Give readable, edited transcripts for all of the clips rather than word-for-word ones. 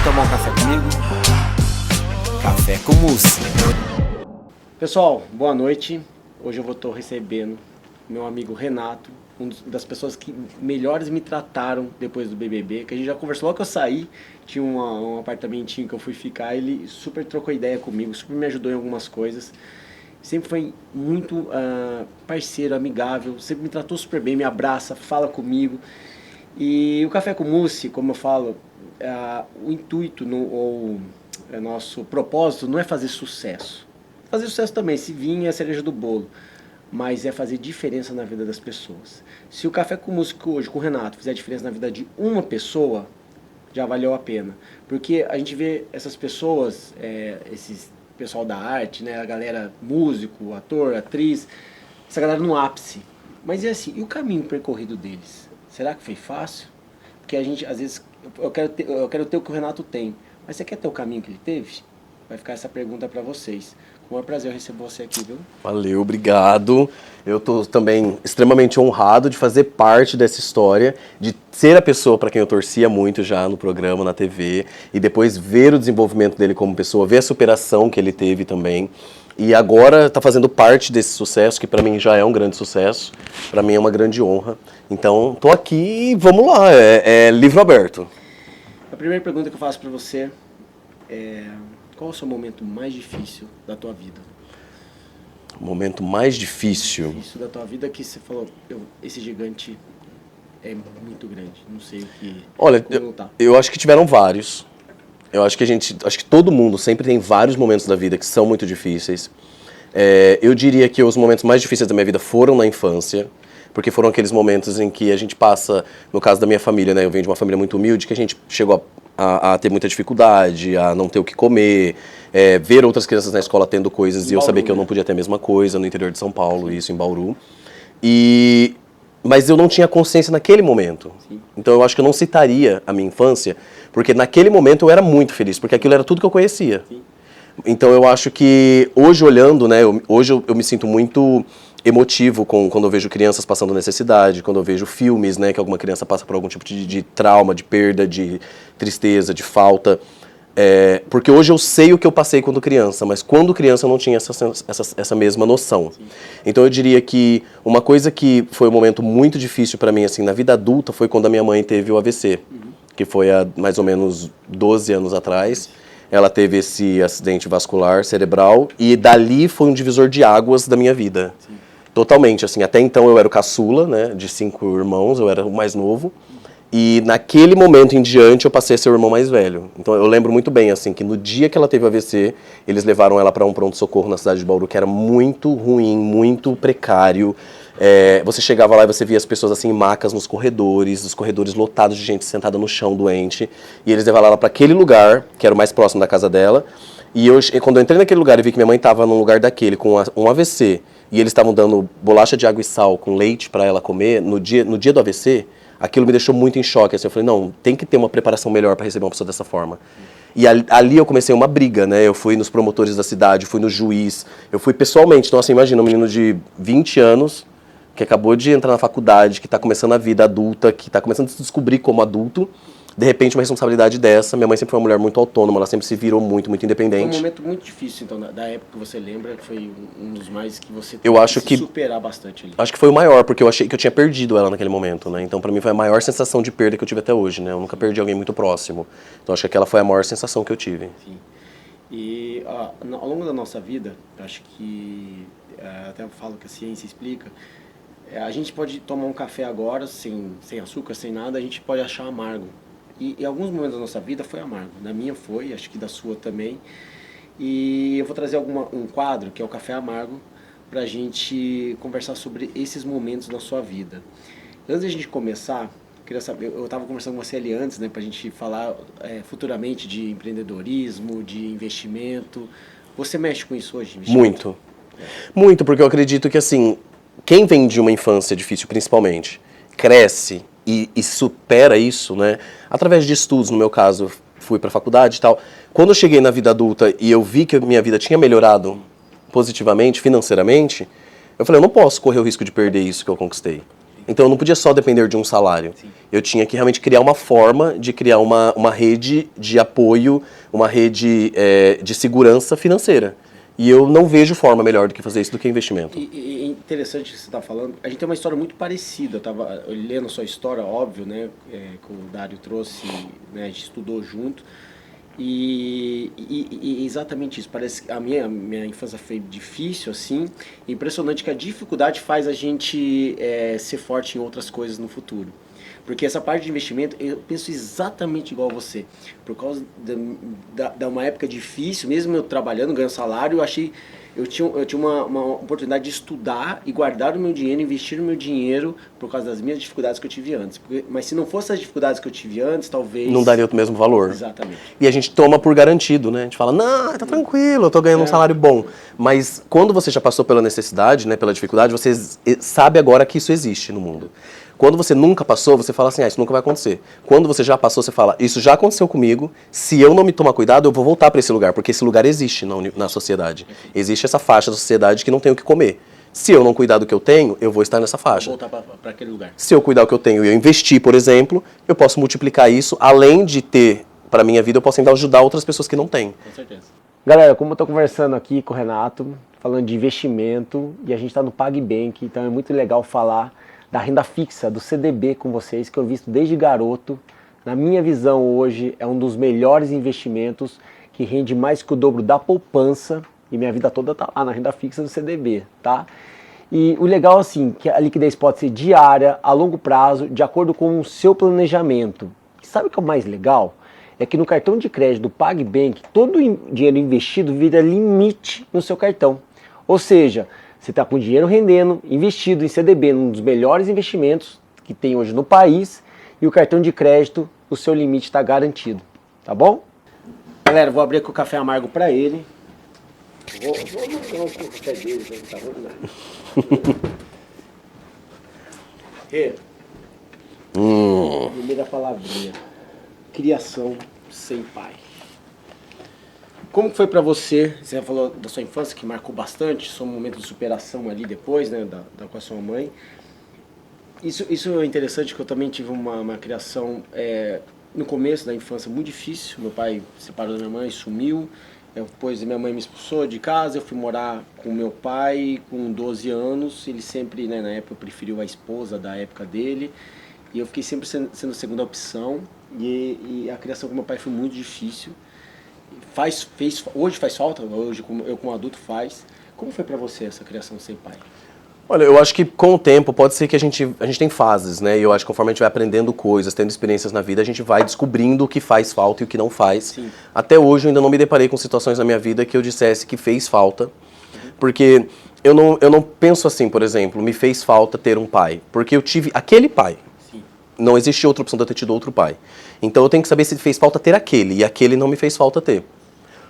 tomar um café comigo? Café com Mousse. Pessoal, boa noite. Hoje eu vou estar recebendo meu amigo Renato, uma das pessoas que melhores me trataram depois do BBB, que a gente já conversou logo que eu saí, tinha um apartamentinho que eu fui ficar, ele super trocou ideia comigo, super me ajudou em algumas coisas, sempre foi muito parceiro, amigável, sempre me tratou super bem, me abraça, fala comigo. E o Café com Mousse, como eu falo, o intuito ou nosso propósito não é fazer sucesso. Fazer sucesso também, se vir é a cereja do bolo, mas é fazer diferença na vida das pessoas. Se o Café com Mousse hoje, com o Renato, fizer diferença na vida de uma pessoa, já valeu a pena. Porque a gente vê essas pessoas, esses pessoal da arte, né, a galera músico, ator, atriz, essa galera no ápice. Mas é assim, e o caminho percorrido deles? Será que foi fácil? Porque a gente, às vezes, eu quero ter o que o Renato tem. Mas você quer ter o caminho que ele teve? Vai ficar essa pergunta para vocês. Com o maior prazer eu recebo você aqui, viu? Valeu, obrigado. Eu estou também extremamente honrado de fazer parte dessa história, de ser a pessoa para quem eu torcia muito já no programa, na TV, e depois ver o desenvolvimento dele como pessoa, ver a superação que ele teve também. E agora está fazendo parte desse sucesso, que para mim já é um grande sucesso, para mim é uma grande honra. Então, estou aqui e vamos lá, é livro aberto. A primeira pergunta que eu faço para você é: qual é o seu momento mais difícil da tua vida? O momento mais difícil? Isso da tua vida que você falou, esse gigante é muito grande, não sei o que... Olha, eu acho que tiveram vários. Eu acho que todo mundo sempre tem vários momentos da vida que são muito difíceis. Eu diria que os momentos mais difíceis da minha vida foram na infância, porque foram aqueles momentos em que a gente passa, no caso da minha família, né, eu venho de uma família muito humilde, que a gente chegou a ter muita dificuldade, a não ter o que comer, ver outras crianças na escola tendo coisas e eu saber que eu não podia ter a mesma coisa no interior de São Paulo, isso em Bauru. Mas eu não tinha consciência naquele momento. Sim. Então eu acho que eu não citaria a minha infância, porque naquele momento eu era muito feliz, porque aquilo era tudo que eu conhecia. Sim. Então eu acho que hoje olhando, né, hoje eu me sinto muito emotivo quando eu vejo crianças passando necessidade, quando eu vejo filmes, né, que alguma criança passa por algum tipo de trauma, de perda, de tristeza, de falta. Porque hoje eu sei o que eu passei quando criança, mas quando criança eu não tinha essa mesma noção. Sim. Então eu diria que uma coisa que foi um momento muito difícil para mim assim, na vida adulta foi quando a minha mãe teve o AVC, que foi há mais ou menos 12 anos atrás. Ela teve esse acidente vascular cerebral e dali foi um divisor de águas da minha vida. Sim. Totalmente, assim, até então eu era o caçula, né, de 5 irmãos, eu era o mais novo. E naquele momento em diante eu passei a ser o irmão mais velho. Então eu lembro muito bem, assim, que no dia que ela teve o AVC, eles levaram ela para um pronto-socorro na cidade de Bauru, que era muito ruim, muito precário. Você chegava lá e você via as pessoas assim em macas nos corredores, os corredores lotados de gente sentada no chão, doente. E eles levaram ela para aquele lugar, que era o mais próximo da casa dela. E quando eu entrei naquele lugar e vi que minha mãe estava num lugar daquele com um AVC, e eles estavam dando bolacha de água e sal com leite para ela comer no dia do AVC, aquilo me deixou muito em choque. Assim, eu falei, não, tem que ter uma preparação melhor para receber uma pessoa dessa forma. E ali eu comecei uma briga, né? Eu fui nos promotores da cidade, fui no juiz, eu fui pessoalmente. Então, assim, imagina um menino de 20 anos, que acabou de entrar na faculdade, que está começando a vida adulta, que está começando a se descobrir como adulto. De repente, uma responsabilidade dessa. Minha mãe sempre foi uma mulher muito autônoma, ela sempre se virou muito, muito independente. Foi um momento muito difícil, então, da época que você lembra, que foi um dos mais que você teve que superar bastante ali. Acho que foi o maior, porque eu achei que eu tinha perdido ela naquele momento, né? Então, pra mim, foi a maior sensação de perda que eu tive até hoje, né? Eu nunca perdi alguém muito próximo. Então, acho que aquela foi a maior sensação que eu tive. Sim. E ao longo da nossa vida, acho que, até eu falo que a ciência explica, a gente pode tomar um café agora, sem açúcar, sem nada, a gente pode achar amargo. E em alguns momentos da nossa vida foi amargo. Na minha foi, acho que da sua também. E eu vou trazer um quadro, que é o Café Amargo, pra gente conversar sobre esses momentos na sua vida. Antes de a gente começar, eu queria saber, eu estava conversando com você ali antes, né, pra gente falar futuramente de empreendedorismo, de investimento. Você mexe com isso hoje? Muito. Muito, porque eu acredito que, assim, quem vem de uma infância difícil, principalmente, cresce e supera isso, né? Através de estudos, no meu caso, fui para a faculdade e tal. Quando eu cheguei na vida adulta e eu vi que a minha vida tinha melhorado positivamente, financeiramente, eu falei, eu não posso correr o risco de perder isso que eu conquistei. Então eu não podia só depender de um salário. Sim. Eu tinha que realmente criar uma forma de criar uma rede de apoio, uma rede de segurança financeira. E eu não vejo forma melhor do que fazer isso do que investimento. E é interessante o que você está falando. A gente tem uma história muito parecida. Eu estava lendo a sua história, óbvio, né? Que o Dário trouxe, né, a gente estudou junto. E exatamente isso. Parece que a minha infância foi difícil, assim. Impressionante que a dificuldade faz a gente ser forte em outras coisas no futuro. Porque essa parte de investimento, eu penso exatamente igual a você. Por causa de uma época difícil, mesmo eu trabalhando, ganhando salário, eu tinha uma oportunidade de estudar e guardar o meu dinheiro, investir o meu dinheiro por causa das minhas dificuldades que eu tive antes. Mas se não fossem as dificuldades que eu tive antes, talvez... Não daria o mesmo valor. Exatamente. E a gente toma por garantido, né? A gente fala, não, tá tranquilo, eu tô ganhando um salário bom. Mas quando você já passou pela necessidade, né, pela dificuldade, você sabe agora que isso existe no mundo. Quando você nunca passou, você fala assim, isso nunca vai acontecer. Quando você já passou, você fala, isso já aconteceu comigo, se eu não me tomar cuidado, eu vou voltar para esse lugar, porque esse lugar existe na sociedade. Existe essa faixa da sociedade que não tem o que comer. Se eu não cuidar do que eu tenho, eu vou estar nessa faixa. Vou voltar para aquele lugar. Se eu cuidar do que eu tenho e eu investir, por exemplo, eu posso multiplicar isso, além de ter para a minha vida, eu posso ainda ajudar outras pessoas que não têm. Com certeza. Galera, como eu estou conversando aqui com o Renato, falando de investimento, e a gente está no PagBank, então é muito legal falar da renda fixa, do CDB com vocês, que eu visto desde garoto. Na minha visão hoje é um dos melhores investimentos, que rende mais que o dobro da poupança, e minha vida toda tá lá na renda fixa do CDB, tá? E o legal assim, que a liquidez pode ser diária, a longo prazo, de acordo com o seu planejamento. E sabe o que é o mais legal? É que no cartão de crédito do PagBank, todo o dinheiro investido vira limite no seu cartão. Ou seja, você está com dinheiro rendendo, investido em CDB, um dos melhores investimentos que tem hoje no país, e o cartão de crédito, o seu limite está garantido, tá bom? Galera, vou abrir aqui o café amargo para ele. Vou mandar o café dele, que tá ruim, né? Primeira palavrinha. Criação sem pai. Como foi pra você? Você falou da sua infância, que marcou bastante, seu momento de superação ali depois, né, com a sua mãe. Isso é interessante, que eu também tive uma criação no começo da infância muito difícil. Meu pai separou da minha mãe, sumiu. Depois minha mãe me expulsou de casa, eu fui morar com meu pai com 12 anos. Ele sempre, né, na época, preferiu a esposa da época dele. E eu fiquei sempre sendo a segunda opção. E a criação com meu pai foi muito difícil. Hoje faz falta, hoje eu como adulto faz. Como foi pra você essa criação sem pai? Olha, eu acho que com o tempo pode ser que a gente tem fases, né? E eu acho que conforme a gente vai aprendendo coisas, tendo experiências na vida, a gente vai descobrindo o que faz falta e o que não faz. Sim. Até hoje eu ainda não me deparei com situações na minha vida que eu dissesse que fez falta. Porque eu não penso assim, por exemplo, me fez falta ter um pai. Porque eu tive aquele pai. Sim. Não existe outra opção de eu ter tido outro pai. Então eu tenho que saber se fez falta ter aquele. E aquele não me fez falta ter.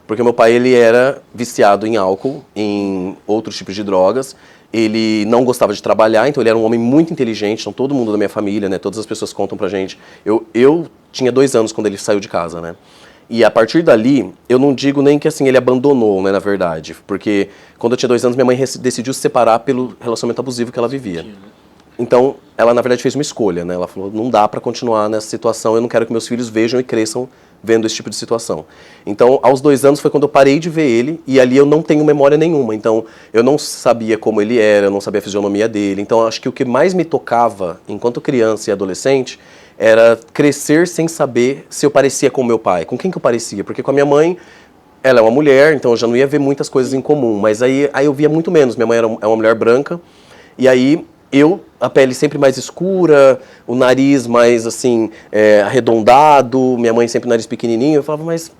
Porque meu pai, ele era viciado em álcool, em outros tipos de drogas. Ele não gostava de trabalhar, então ele era um homem muito inteligente. Então todo mundo da minha família, né, todas as pessoas contam pra gente. Eu tinha 2 anos quando ele saiu de casa, né? E a partir dali, eu não digo nem que assim ele abandonou, né, na verdade. Porque quando eu tinha 2 anos, minha mãe decidiu se separar pelo relacionamento abusivo que ela vivia. Então, ela na verdade fez uma escolha, né? Ela falou, não dá pra continuar nessa situação, eu não quero que meus filhos vejam e cresçam vendo esse tipo de situação. Então, aos 2 anos foi quando eu parei de ver ele, e ali eu não tenho memória nenhuma. Então, eu não sabia como ele era, eu não sabia a fisionomia dele. Então, acho que o que mais me tocava, enquanto criança e adolescente, era crescer sem saber se eu parecia com meu pai. Com quem que eu parecia? Porque com a minha mãe, ela é uma mulher, então eu já não ia ver muitas coisas em comum. Mas aí eu via muito menos. Minha mãe é uma mulher branca, e aí a pele sempre mais escura, o nariz mais assim, arredondado, minha mãe sempre nariz pequenininho. Eu falava, mas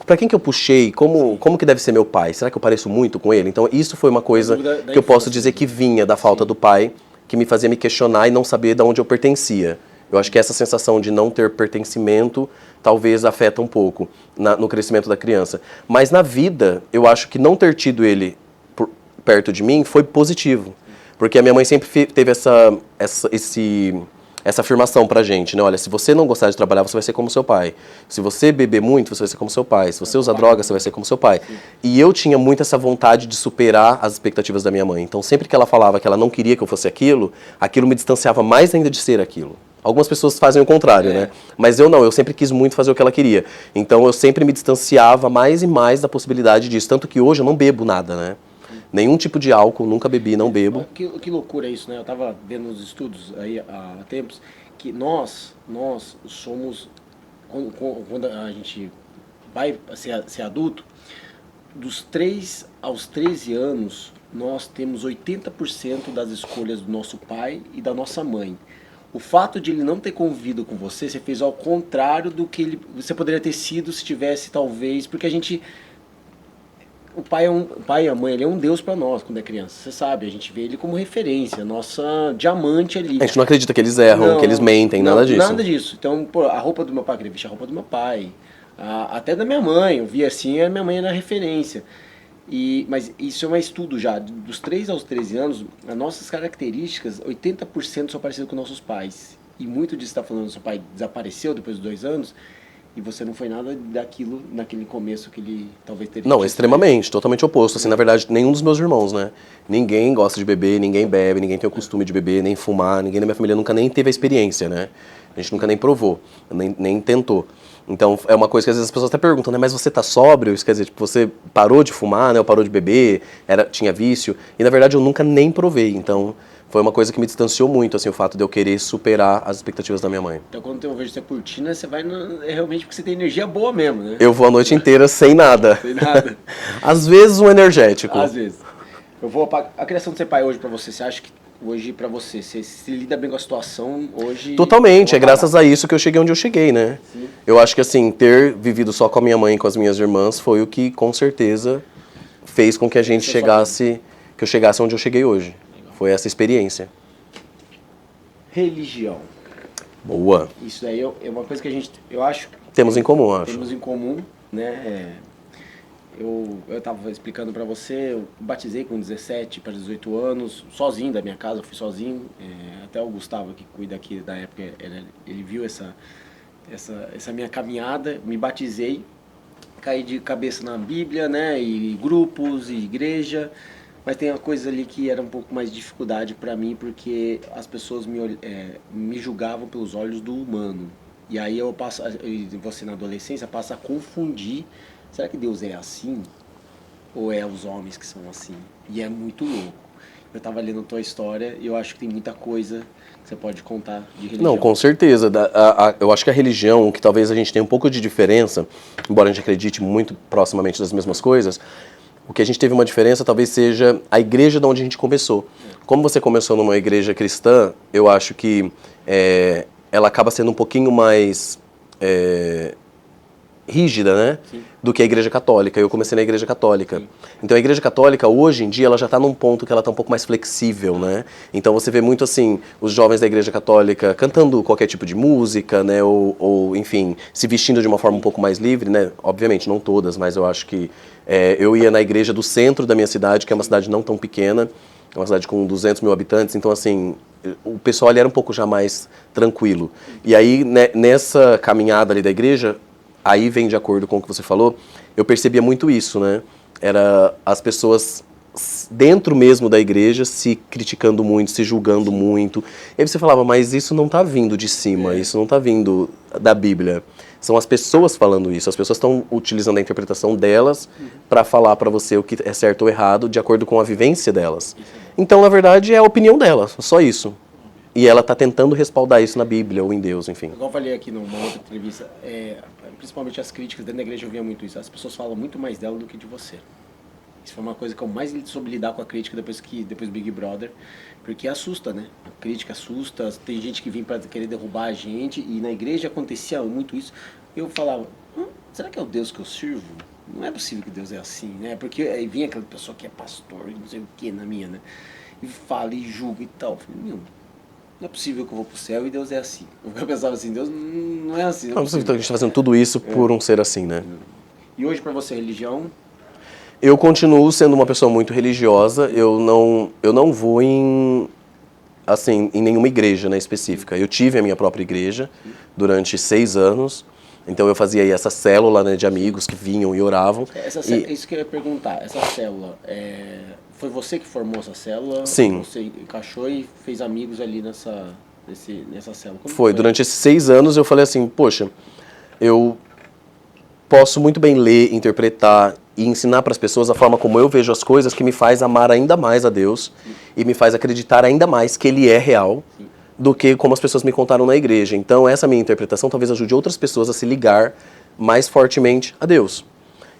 pra quem que eu puxei? Como que deve ser meu pai? Será que eu pareço muito com ele? Então isso foi uma coisa que eu posso dizer que vinha da falta do pai, que me fazia me questionar e não saber de onde eu pertencia. Eu acho que essa sensação de não ter pertencimento talvez afeta um pouco no crescimento da criança. Mas na vida, eu acho que não ter tido ele perto de mim foi positivo. Porque a minha mãe sempre teve essa afirmação pra gente, né? Olha, se você não gostar de trabalhar, você vai ser como seu pai. Se você beber muito, você vai ser como seu pai. Se você usar droga, você vai ser como seu pai. E eu tinha muito essa vontade de superar as expectativas da minha mãe. Então, sempre que ela falava que ela não queria que eu fosse aquilo, aquilo me distanciava mais ainda de ser aquilo. Algumas pessoas fazem o contrário, né? Mas eu não, eu sempre quis muito fazer o que ela queria. Então, eu sempre me distanciava mais e mais da possibilidade disso. Tanto que hoje eu não bebo nada, né? Nenhum tipo de álcool, nunca bebi, não bebo. Que loucura isso, né? Eu tava vendo nos estudos aí há tempos que nós somos, quando a gente vai ser adulto, dos 3 aos 13 anos, nós temos 80% das escolhas do nosso pai e da nossa mãe. O fato de ele não ter convivido com você, você fez ao contrário do que você poderia ter sido se tivesse, talvez, porque a gente... O pai e a mãe, ele é um Deus pra nós quando é criança, você sabe, a gente vê ele como referência, nossa diamante ali. A gente não acredita que eles erram, Não, que eles mentem, não, nada disso. Nada disso. Então, pô, a roupa do meu pai, eu queria vestir a roupa do meu pai, até da minha mãe, eu via assim, a minha mãe era referência. Mas isso é um estudo já, dos 3 aos 13 anos, as nossas características, 80% são parecidas com nossos pais. E muito disso está falando, seu pai desapareceu depois dos 2 anos, e você não foi nada daquilo naquele começo que ele talvez teria. Não, extremamente, totalmente oposto. Assim, na verdade, nenhum dos meus irmãos, né? Ninguém gosta de beber, ninguém bebe, ninguém tem o costume de beber, nem fumar, ninguém da minha família nunca nem teve a experiência, né? A gente nunca nem provou, nem tentou. Então, é uma coisa que às vezes as pessoas até perguntam, né? Mas você tá sóbrio? Isso quer dizer, tipo, você parou de fumar, né? Ou parou de beber, tinha vício? E na verdade eu nunca nem provei, então... Foi uma coisa que me distanciou muito, assim, o fato de eu querer superar as expectativas da minha mãe. Então quando eu vejo você curtindo, você vai realmente porque você tem energia boa mesmo, né? Eu vou a noite inteira sem nada. Sem nada. Às vezes um energético. Às vezes. A criação de ser pai hoje pra você acha que hoje pra você se lida bem com a situação hoje? Totalmente, é graças a isso que eu cheguei onde eu cheguei, né? Sim. Eu acho que assim, ter vivido só com a minha mãe e com as minhas irmãs foi o que com certeza fez com que a gente chegasse, que eu chegasse onde eu cheguei hoje. Foi essa experiência. Religião. Boa. Isso aí é uma coisa que eu acho... Temos em comum, acho. Temos em comum, né? Eu estava explicando para você, eu batizei com 17 para 18 anos, sozinho da minha casa, eu fui sozinho. Até o Gustavo, que cuida aqui da época, ele viu essa minha caminhada, me batizei, caí de cabeça na Bíblia, né? E grupos, e igreja... Mas tem uma coisa ali que era um pouco mais de dificuldade para mim, porque as pessoas me julgavam pelos olhos do humano. E aí você na adolescência passa a confundir, será que Deus é assim? Ou é os homens que são assim? E é muito louco. Eu estava lendo a tua história e eu acho que tem muita coisa que você pode contar de religião. Não, com certeza. Eu acho que a religião, que talvez a gente tenha um pouco de diferença, embora a gente acredite muito proximamente das mesmas coisas, o que a gente teve uma diferença talvez seja a igreja de onde a gente começou. Como você começou numa igreja cristã, eu acho que ela acaba sendo um pouquinho mais rígida, né? Sim. Do que a igreja católica. Eu comecei na igreja católica. Sim. Então a igreja católica, hoje em dia, ela já está num ponto que ela está um pouco mais flexível, né? Então você vê muito assim, os jovens da igreja católica cantando qualquer tipo de música, né? Ou enfim, se vestindo de uma forma um pouco mais livre, né? Obviamente, não todas, mas eu acho que eu ia na igreja do centro da minha cidade, que é uma cidade não tão pequena, é uma cidade com 200 mil habitantes, então assim, o pessoal ali era um pouco já mais tranquilo. E aí, né, nessa caminhada ali da igreja, aí vem de acordo com o que você falou, eu percebia muito isso, né? Era as pessoas dentro mesmo da igreja se criticando muito, se julgando muito. E aí você falava, mas isso não está vindo de cima, isso não está vindo da Bíblia. São as pessoas falando isso, as pessoas estão utilizando a interpretação delas para falar para você o que é certo ou errado, de acordo com a vivência delas. Então, na verdade, é a opinião delas, só isso. E ela está tentando respaldar isso na Bíblia ou em Deus, enfim. Igual eu falei aqui numa outra entrevista, principalmente as críticas dentro da igreja eu via muito isso. As pessoas falam muito mais dela do que de você. Isso foi uma coisa que eu mais soube lidar com a crítica depois do Big Brother, porque assusta, né? A crítica assusta, tem gente que vem para querer derrubar a gente, e na igreja acontecia muito isso. Eu falava, será que é o Deus que eu sirvo? Não é possível que Deus é assim, né? Porque aí vinha aquela pessoa que é pastor, não sei o que na minha, né? E fala e julga e tal. Eu falei, meu, não é possível que eu vou pro céu e Deus é assim. Eu pensava assim, Deus não é assim. Não, você está fazendo tudo isso por um ser assim, né? E hoje para você, religião? Eu continuo sendo uma pessoa muito religiosa, eu não vou em assim, em nenhuma igreja, né, específica. Eu tive a minha própria igreja durante 6 anos. Então eu fazia aí essa célula, né, de amigos que vinham e oravam. Isso que eu ia perguntar, essa célula, foi você que formou essa célula? Sim. Você encaixou e fez amigos ali nessa célula? Foi, durante esses 6 anos eu falei assim, poxa, eu posso muito bem ler, interpretar e ensinar para as pessoas a forma como eu vejo as coisas, que me faz amar ainda mais a Deus e me faz acreditar ainda mais que Ele é real, do que como as pessoas me contaram na igreja. Então essa minha interpretação talvez ajude outras pessoas a se ligar mais fortemente a Deus.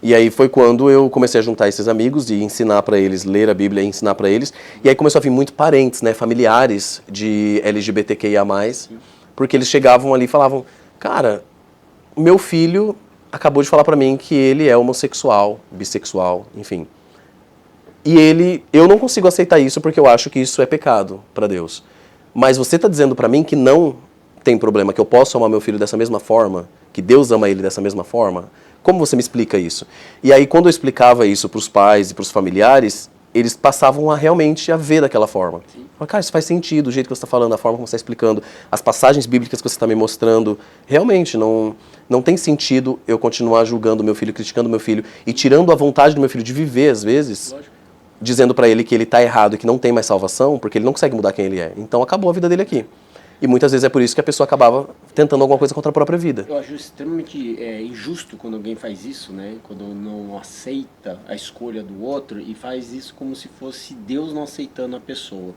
E aí foi quando eu comecei a juntar esses amigos e ensinar para eles, ler a Bíblia e ensinar para eles. E aí começou a vir muitos parentes, né, familiares de LGBTQIA+, porque eles chegavam ali e falavam, cara, meu filho acabou de falar para mim que ele é homossexual, bissexual, enfim. E eu não consigo aceitar isso porque eu acho que isso é pecado para Deus. Mas você está dizendo para mim que não tem problema, que eu posso amar meu filho dessa mesma forma, que Deus ama ele dessa mesma forma? Como você me explica isso? E aí, quando eu explicava isso para os pais e para os familiares, eles passavam a realmente a ver daquela forma. Falaram, cara, isso faz sentido, o jeito que você está falando, a forma como você está explicando, as passagens bíblicas que você está me mostrando. Realmente, não tem sentido eu continuar julgando meu filho, criticando meu filho e tirando a vontade do meu filho de viver, às vezes, dizendo para ele que ele está errado e que não tem mais salvação, porque ele não consegue mudar quem ele é. Então acabou a vida dele aqui. E muitas vezes é por isso que a pessoa acabava tentando alguma coisa contra a própria vida. Eu acho extremamente injusto quando alguém faz isso, né? Quando não aceita a escolha do outro e faz isso como se fosse Deus não aceitando a pessoa.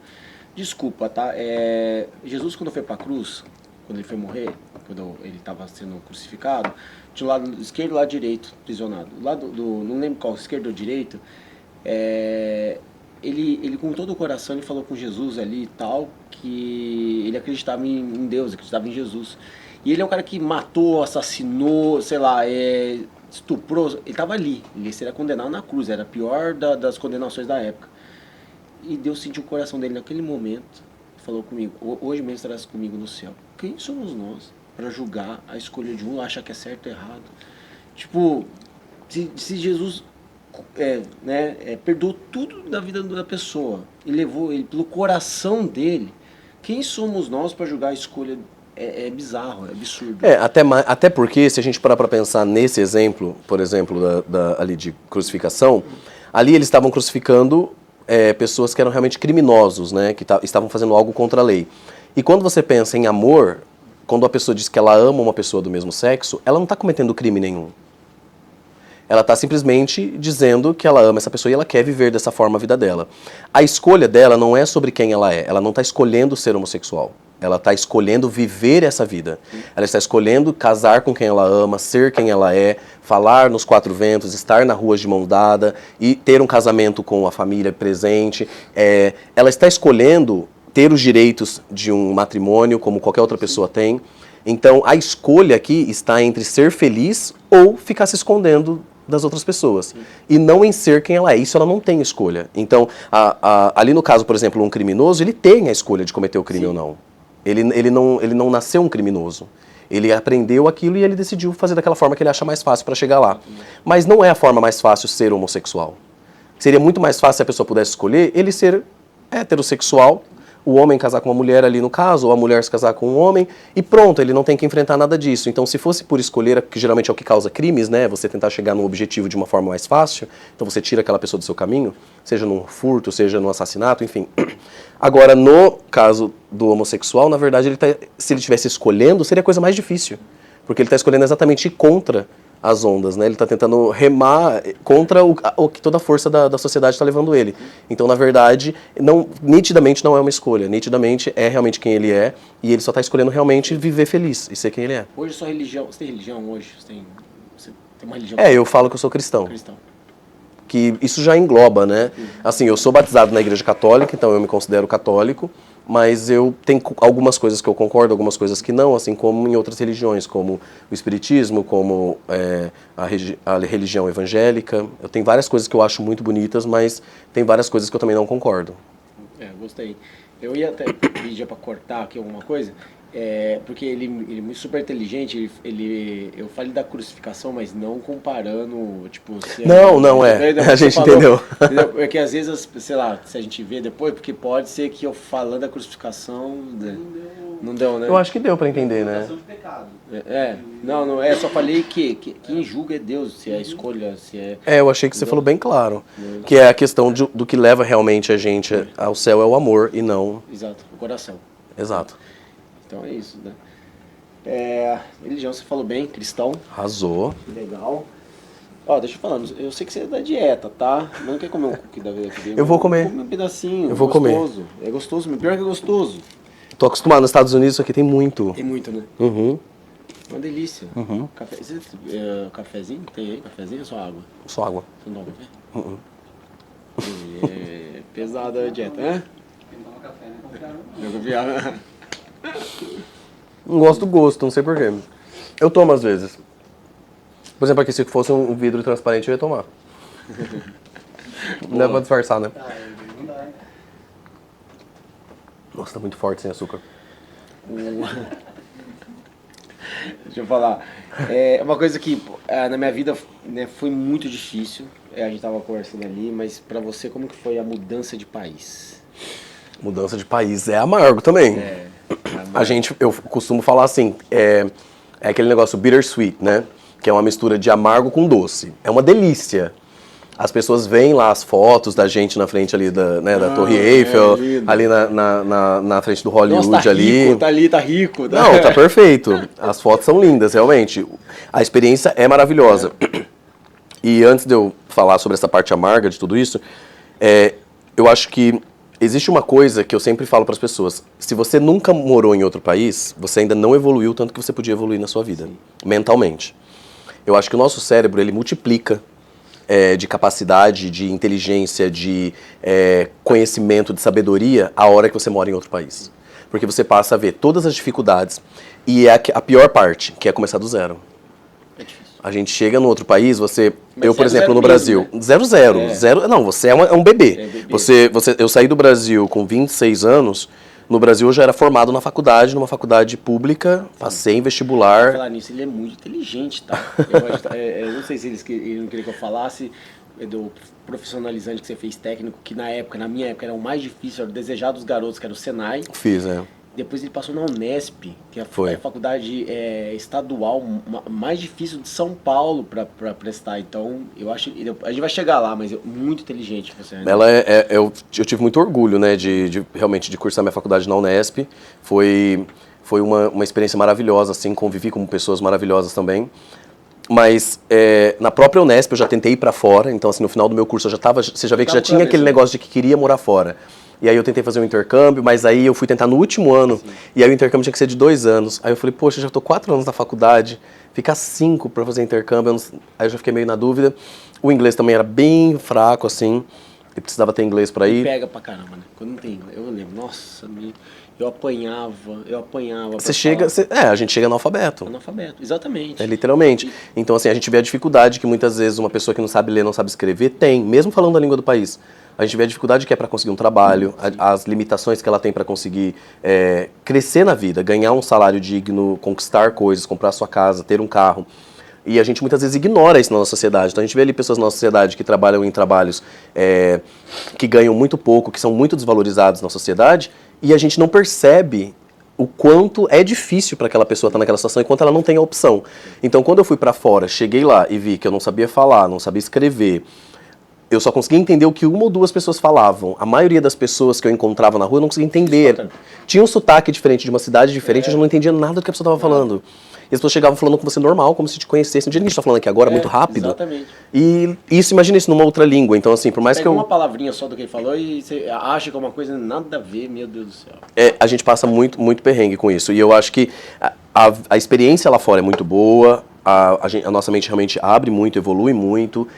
Desculpa, tá? Jesus, quando foi para a cruz, quando ele foi morrer, quando ele estava sendo crucificado, tinha o lado esquerdo e o lado direito aprisionado. O lado não lembro qual, esquerdo ou direito, ele com todo o coração ele falou com Jesus ali e tal, que ele acreditava em Deus, acreditava em Jesus. E ele é um cara que matou, assassinou, sei lá, estuprou, ele estava ali, ele seria condenado na cruz, era a pior das condenações da época. E Deus sentiu o coração dele naquele momento, falou comigo, hoje mesmo estarás comigo no céu. Quem somos nós para julgar a escolha de um, achar que é certo ou errado? Tipo, se Jesus perdoou tudo da vida da pessoa e levou ele pelo coração dele, quem somos nós para julgar a escolha? É bizarro, é absurdo. Até porque, se a gente parar para pensar nesse exemplo, por exemplo, ali de crucificação, ali eles estavam crucificando pessoas que eram realmente criminosos, né, que estavam fazendo algo contra a lei. E quando você pensa em amor, quando a pessoa diz que ela ama uma pessoa do mesmo sexo, ela não está cometendo crime nenhum. Ela está simplesmente dizendo que ela ama essa pessoa e ela quer viver dessa forma a vida dela. A escolha dela não é sobre quem ela é. Ela não está escolhendo ser homossexual. Ela está escolhendo viver essa vida. Ela está escolhendo casar com quem ela ama, ser quem ela é, falar nos 4 ventos, estar na rua de mão dada e ter um casamento com a família presente. Ela está escolhendo ter os direitos de um matrimônio como qualquer outra pessoa tem. Então, a escolha aqui está entre ser feliz ou ficar se escondendo das outras pessoas. E não em ser quem ela é. Isso ela não tem escolha. Então, ali no caso, por exemplo, um criminoso, ele tem a escolha de cometer o crime ou não. Ele não nasceu um criminoso. Ele aprendeu aquilo e ele decidiu fazer daquela forma que ele acha mais fácil para chegar lá. Mas não é a forma mais fácil ser homossexual. Seria muito mais fácil se a pessoa pudesse escolher ele ser heterossexual, o homem casar com uma mulher ali no caso, ou a mulher se casar com um homem, e pronto, ele não tem que enfrentar nada disso. Então, se fosse por escolher, que geralmente é o que causa crimes, né, você tentar chegar num objetivo de uma forma mais fácil, então você tira aquela pessoa do seu caminho, seja num furto, seja num assassinato, enfim. Agora, no caso do homossexual, na verdade, se ele estivesse escolhendo, seria a coisa mais difícil, porque ele está escolhendo exatamente contra as ondas, né? Ele está tentando remar contra o que toda a força da sociedade está levando ele. Então, na verdade, nitidamente não é uma escolha. Nitidamente é realmente quem ele é e ele só está escolhendo realmente viver feliz e ser quem ele é. Hoje sua religião... Você tem religião hoje? Você tem uma religião? Eu falo que eu sou cristão. Que isso já engloba, né? Assim, eu sou batizado na igreja católica, então eu me considero católico, mas eu tenho algumas coisas que eu concordo, algumas coisas que não, assim como em outras religiões, como o espiritismo, como a religião evangélica. Eu tenho várias coisas que eu acho muito bonitas, mas tem várias coisas que eu também não concordo. Gostei. Eu ia até pedir para cortar aqui alguma coisa, Porque ele é muito super inteligente, eu falei da crucificação, mas não comparando, tipo... A gente entendeu. É que às vezes, sei lá, se a gente vê depois, porque pode ser que eu falando da crucificação... Não deu, né? Eu acho que deu pra entender, né? De pecado. Só falei que quem julga é Deus, se é a escolha, se é... Eu achei que você falou bem claro, que é a questão do que leva realmente a gente ao céu é o amor e não... Exato, o coração. Exato. Então é isso, né? Religião, você falou bem, cristão. Arrasou. Legal. Ó, deixa eu falar, eu sei que você é da dieta, tá? Mas não quer comer um cookie da vida aqui? Eu vou comer. Come um pedacinho. Eu vou gostoso. É gostoso, pior que é gostoso. Tô acostumado, nos Estados Unidos isso aqui tem muito. Tem muito, né? Uhum. Uma delícia. Cafezinho? Tem aí cafezinho ou só água? Só água. Você não toma café? É pesada a dieta, né? Quem toma café, né? Eu confiava. Não gosto do gosto, não sei porquê. Eu tomo às vezes. Por exemplo, aqui se fosse um vidro transparente eu ia tomar. Não dá pra disfarçar, né? Não dá, né? Nossa, tá muito forte sem açúcar. Deixa eu falar. Uma coisa que na minha vida, né, foi muito difícil. A gente tava conversando ali, mas pra você, como que foi a mudança de país? Mudança de país é amargo também. Eu costumo falar assim, é aquele negócio bittersweet, né? Que é uma mistura de amargo com doce. É uma delícia. As pessoas veem lá as fotos da gente na frente ali da Torre Eiffel, ali na frente do Hollywood. Nossa, tá ali. Rico, tá rico. Não, tá perfeito. As fotos são lindas, realmente. A experiência é maravilhosa. E antes de eu falar sobre essa parte amarga de tudo isso, eu acho que existe uma coisa que eu sempre falo para as pessoas. Se você nunca morou em outro país, você ainda não evoluiu tanto que você podia evoluir na sua vida, mentalmente. Eu acho que o nosso cérebro, ele multiplica de capacidade, de inteligência, de conhecimento, de sabedoria a hora que você mora em outro país. Porque você passa a ver todas as dificuldades e a pior parte, que é começar do zero. É difícil. A gente chega no outro país, Mas por exemplo, no mesmo, Brasil, né? zero, não, você é um bebê. Bebê. Eu saí do Brasil com 26 anos, no Brasil eu já era formado na faculdade, numa faculdade pública, passei em vestibular. Falar nisso, ele é muito inteligente, tá? Eu não sei se ele não queria que eu falasse do profissionalizante que você fez técnico, que na minha época era o mais difícil, era o desejado dos garotos, que era o Senai. Fiz, Depois ele passou na Unesp, que é Foi. a faculdade estadual mais difícil de São Paulo para prestar. Então, eu acho a gente vai chegar lá, mas muito inteligente você. Né? Eu tive muito orgulho, né, realmente de cursar minha faculdade na Unesp. Foi uma experiência maravilhosa, assim, convivi com pessoas maravilhosas também. Mas na própria Unesp eu já tentei ir para fora, então assim, no final do meu curso você já vê que já tinha aquele negócio de que queria morar fora. E aí eu tentei fazer um intercâmbio, mas aí eu fui tentar no último ano, sim. E aí o intercâmbio tinha que ser de 2 anos. Aí eu falei, poxa, já tô 4 anos na faculdade, ficar 5 para fazer intercâmbio, aí eu já fiquei meio na dúvida. O inglês também era bem fraco, assim, e precisava ter inglês para ir. E pega pra caramba, né? Quando não tem inglês, eu lembro, nossa, eu apanhava. A gente chega analfabeto. Analfabeto, exatamente. Literalmente. Então, assim, a gente vê a dificuldade que muitas vezes uma pessoa que não sabe ler, não sabe escrever, tem, mesmo falando a língua do país. A gente vê a dificuldade que é para conseguir um trabalho, as limitações que ela tem para conseguir crescer na vida, ganhar um salário digno, conquistar coisas, comprar sua casa, ter um carro. E a gente muitas vezes ignora isso na nossa sociedade. Então a gente vê ali pessoas na nossa sociedade que trabalham em trabalhos que ganham muito pouco, que são muito desvalorizados na sociedade, e a gente não percebe o quanto é difícil para aquela pessoa estar naquela situação e quanto ela não tem a opção. Então quando eu fui para fora, cheguei lá e vi que eu não sabia falar, não sabia escrever, eu só conseguia entender o que 1 ou 2 pessoas falavam. A maioria das pessoas que eu encontrava na rua eu não conseguia entender. Tinha um sotaque diferente de uma cidade diferente, eu já não entendia nada do que a pessoa estava falando. E as pessoas chegavam falando com você normal, como se te conhecessem. O dia que a gente está falando aqui agora, muito rápido. Exatamente. E isso, imagina isso numa outra língua. Então, assim, por mais Pega que eu... uma palavrinha só do que ele falou e você acha que é uma coisa nada a ver, meu Deus do céu. A gente passa muito, muito perrengue com isso. E eu acho que a experiência lá fora é muito boa, a nossa mente realmente abre muito, evolui muito.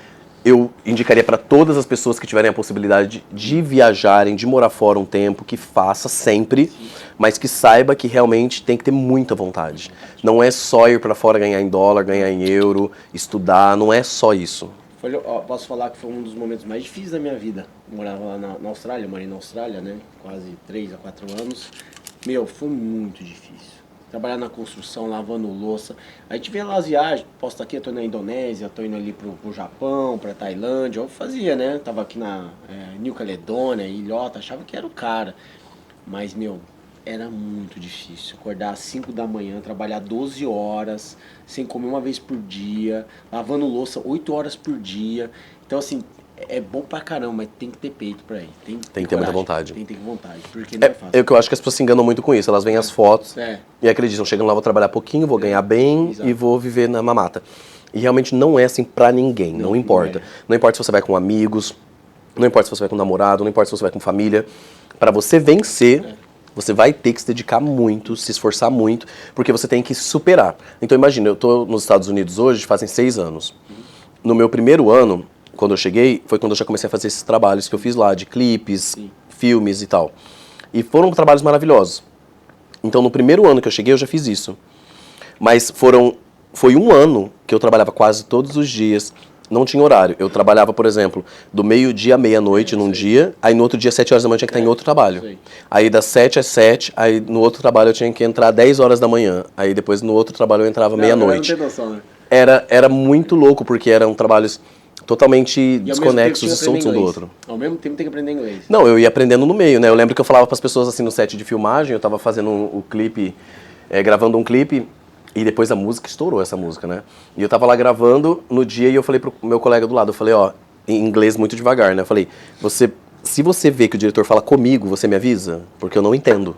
Eu indicaria para todas as pessoas que tiverem a possibilidade de viajarem, de morar fora um tempo, que faça sempre, mas que saiba que realmente tem que ter muita vontade. Não é só ir para fora ganhar em dólar, ganhar em euro, estudar, não é só isso. Posso falar que foi um dos momentos mais difíceis da minha vida. Eu morava lá na Austrália, morei na Austrália, né? Quase 3 a 4 anos. Meu, foi muito difícil. Trabalhar na construção, lavando louça. A gente vê lá as viagens, posso estar aqui, eu tô na Indonésia, tô indo ali pro Japão, pra Tailândia. Eu fazia, né? Tava aqui na New Caledônia, Ilhota, achava que era o cara. Mas, meu, era muito difícil. Acordar às 5 da manhã, trabalhar 12 horas, sem comer uma vez por dia, lavando louça 8 horas por dia. Então, assim, é bom pra caramba, mas tem que ter peito pra ir. Tem Tem que ter muita vontade. Tem que ter vontade, porque não é fácil. É o que eu acho que as pessoas se enganam muito com isso. Elas veem as fotos É. e acreditam, chegando lá, vou trabalhar pouquinho, vou ganhar bem Exato. e vou viver na mamata. E realmente não é assim pra ninguém, não importa. não é. Não importa se você vai com amigos, não importa se você vai com namorado, não importa se você vai com família. Pra você vencer, você vai ter que se dedicar muito, se esforçar muito, porque você tem que superar. Então imagina, eu tô nos Estados Unidos hoje, fazem 6 anos. No meu primeiro ano, quando eu cheguei, foi quando eu já comecei a fazer esses trabalhos que eu fiz lá, de clipes, filmes e tal. E foram trabalhos maravilhosos. Então, no primeiro ano que eu cheguei, eu já fiz isso. Mas foi um ano que eu trabalhava quase todos os dias, não tinha horário. Eu trabalhava, por exemplo, do meio-dia à meia-noite num dia, aí no outro dia, 7 horas da manhã, eu tinha que estar em outro trabalho. Sei. Aí das 7 às 7, aí no outro trabalho eu tinha que entrar 10 horas da manhã. Aí depois no outro trabalho eu entrava meia-noite. Não tem noção, né? Era muito louco, porque eram trabalhos totalmente E ao mesmo tempo desconexos tinha e que soltos um aprender do inglês. outro. Ao mesmo tempo tem que aprender inglês. Não, eu ia aprendendo no meio, né? Eu lembro que eu falava para as pessoas assim no set de filmagem, eu tava fazendo o clipe, gravando um clipe, e depois a música estourou, essa música, né? E eu tava lá gravando no dia e eu falei pro meu colega do lado, eu falei, ó, em inglês muito devagar, né? Eu falei, se você vê que o diretor fala comigo, você me avisa, porque eu não entendo.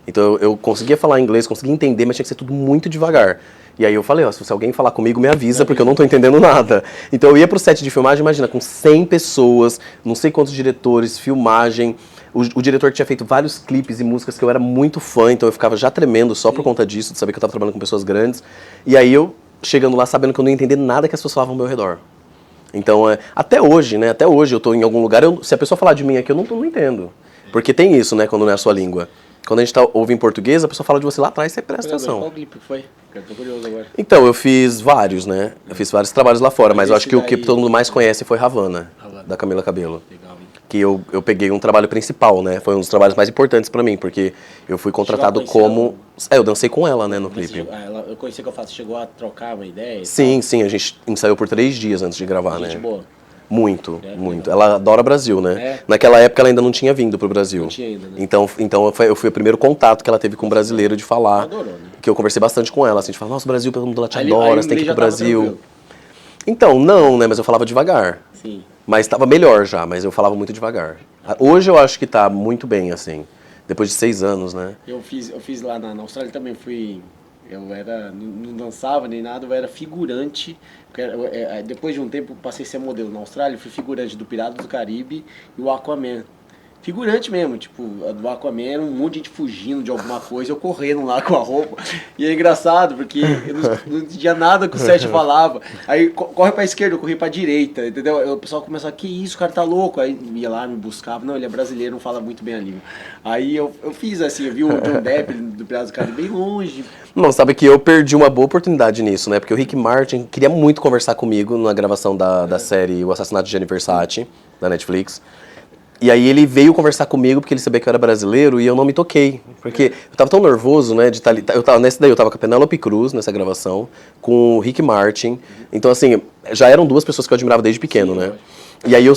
Então eu conseguia falar inglês, conseguia entender, mas tinha que ser tudo muito devagar. E aí eu falei, ó, se alguém falar comigo, me avisa, porque eu não tô entendendo nada. Então eu ia pro set de filmagem, imagina, com 100 pessoas, não sei quantos diretores, filmagem. O diretor tinha feito vários clipes e músicas que eu era muito fã, então eu ficava já tremendo só por conta disso, de saber que eu tava trabalhando com pessoas grandes. E aí eu, chegando lá, sabendo que eu não ia entender nada que as pessoas falavam ao meu redor. Então, até hoje, né, até hoje eu tô em algum lugar, se a pessoa falar de mim aqui, eu não entendo. Porque tem isso, né, quando não é a sua língua. Quando a gente ouve em português, a pessoa fala de você lá atrás, você presta atenção. Qual clipe foi? Eu tô curioso agora. Então, eu fiz vários, né? Eu fiz vários trabalhos lá fora, mas eu acho que o que todo mundo mais conhece foi Havana, da Camila Cabello. Legal, hein? Que eu peguei um trabalho principal, né? Foi um dos trabalhos mais importantes pra mim, porque eu fui contratado Chegou a conhecer como... eu dancei com ela, né, no Mas clipe. eu conheci que eu faço, chegou a trocar uma ideia? e Sim, a gente ensaiou por 3 dias antes de gravar, tal? né? Gente boa. Muito, muito. Ela adora o Brasil, né? É? Naquela época ela ainda não tinha vindo pro Brasil. Não tinha ainda, né? Então eu fui o primeiro contato que ela teve com um brasileiro de falar. Adorou, né? Que eu conversei bastante com ela, assim, de falar, nossa, Brasil, todo mundo lá te Aí adora, o você tem que ir inglês pro já tava Brasil. tranquilo. Então, não, né? Mas eu falava devagar. Sim. Mas estava melhor já, mas eu falava muito devagar. Hoje eu acho que tá muito bem, assim. Depois de 6 anos, né? Eu fiz lá na Austrália também, eu não dançava nem nada, eu era figurante. Depois de um tempo eu passei a ser modelo na Austrália, eu fui figurante do Piratas do Caribe e o Aquaman. Figurante mesmo, tipo, do Aquaman era um monte de gente fugindo de alguma coisa, eu correndo lá com a roupa. E é engraçado, porque eu não entendia nada que o Seth falava. Aí corre pra esquerda, eu corri pra direita, entendeu? Aí o pessoal começava, que isso, o cara tá louco. Aí ia lá, me buscava. Não, ele é brasileiro, não fala muito bem a língua. Aí eu fiz assim, eu vi o John Depp do Piratas do Caribe bem longe. Não, sabe que eu perdi uma boa oportunidade nisso, né? Porque o Rick Martin queria muito conversar comigo na gravação da série O Assassinato de Gianni Versace, da Netflix. E aí ele veio conversar comigo porque ele sabia que eu era brasileiro e eu não me toquei. Porque eu tava tão nervoso, né, de estar ali. Nesse daí eu tava com a Penélope Cruz, nessa gravação, com o Rick Martin. Então, assim, já eram 2 pessoas que eu admirava desde pequeno, né? E aí eu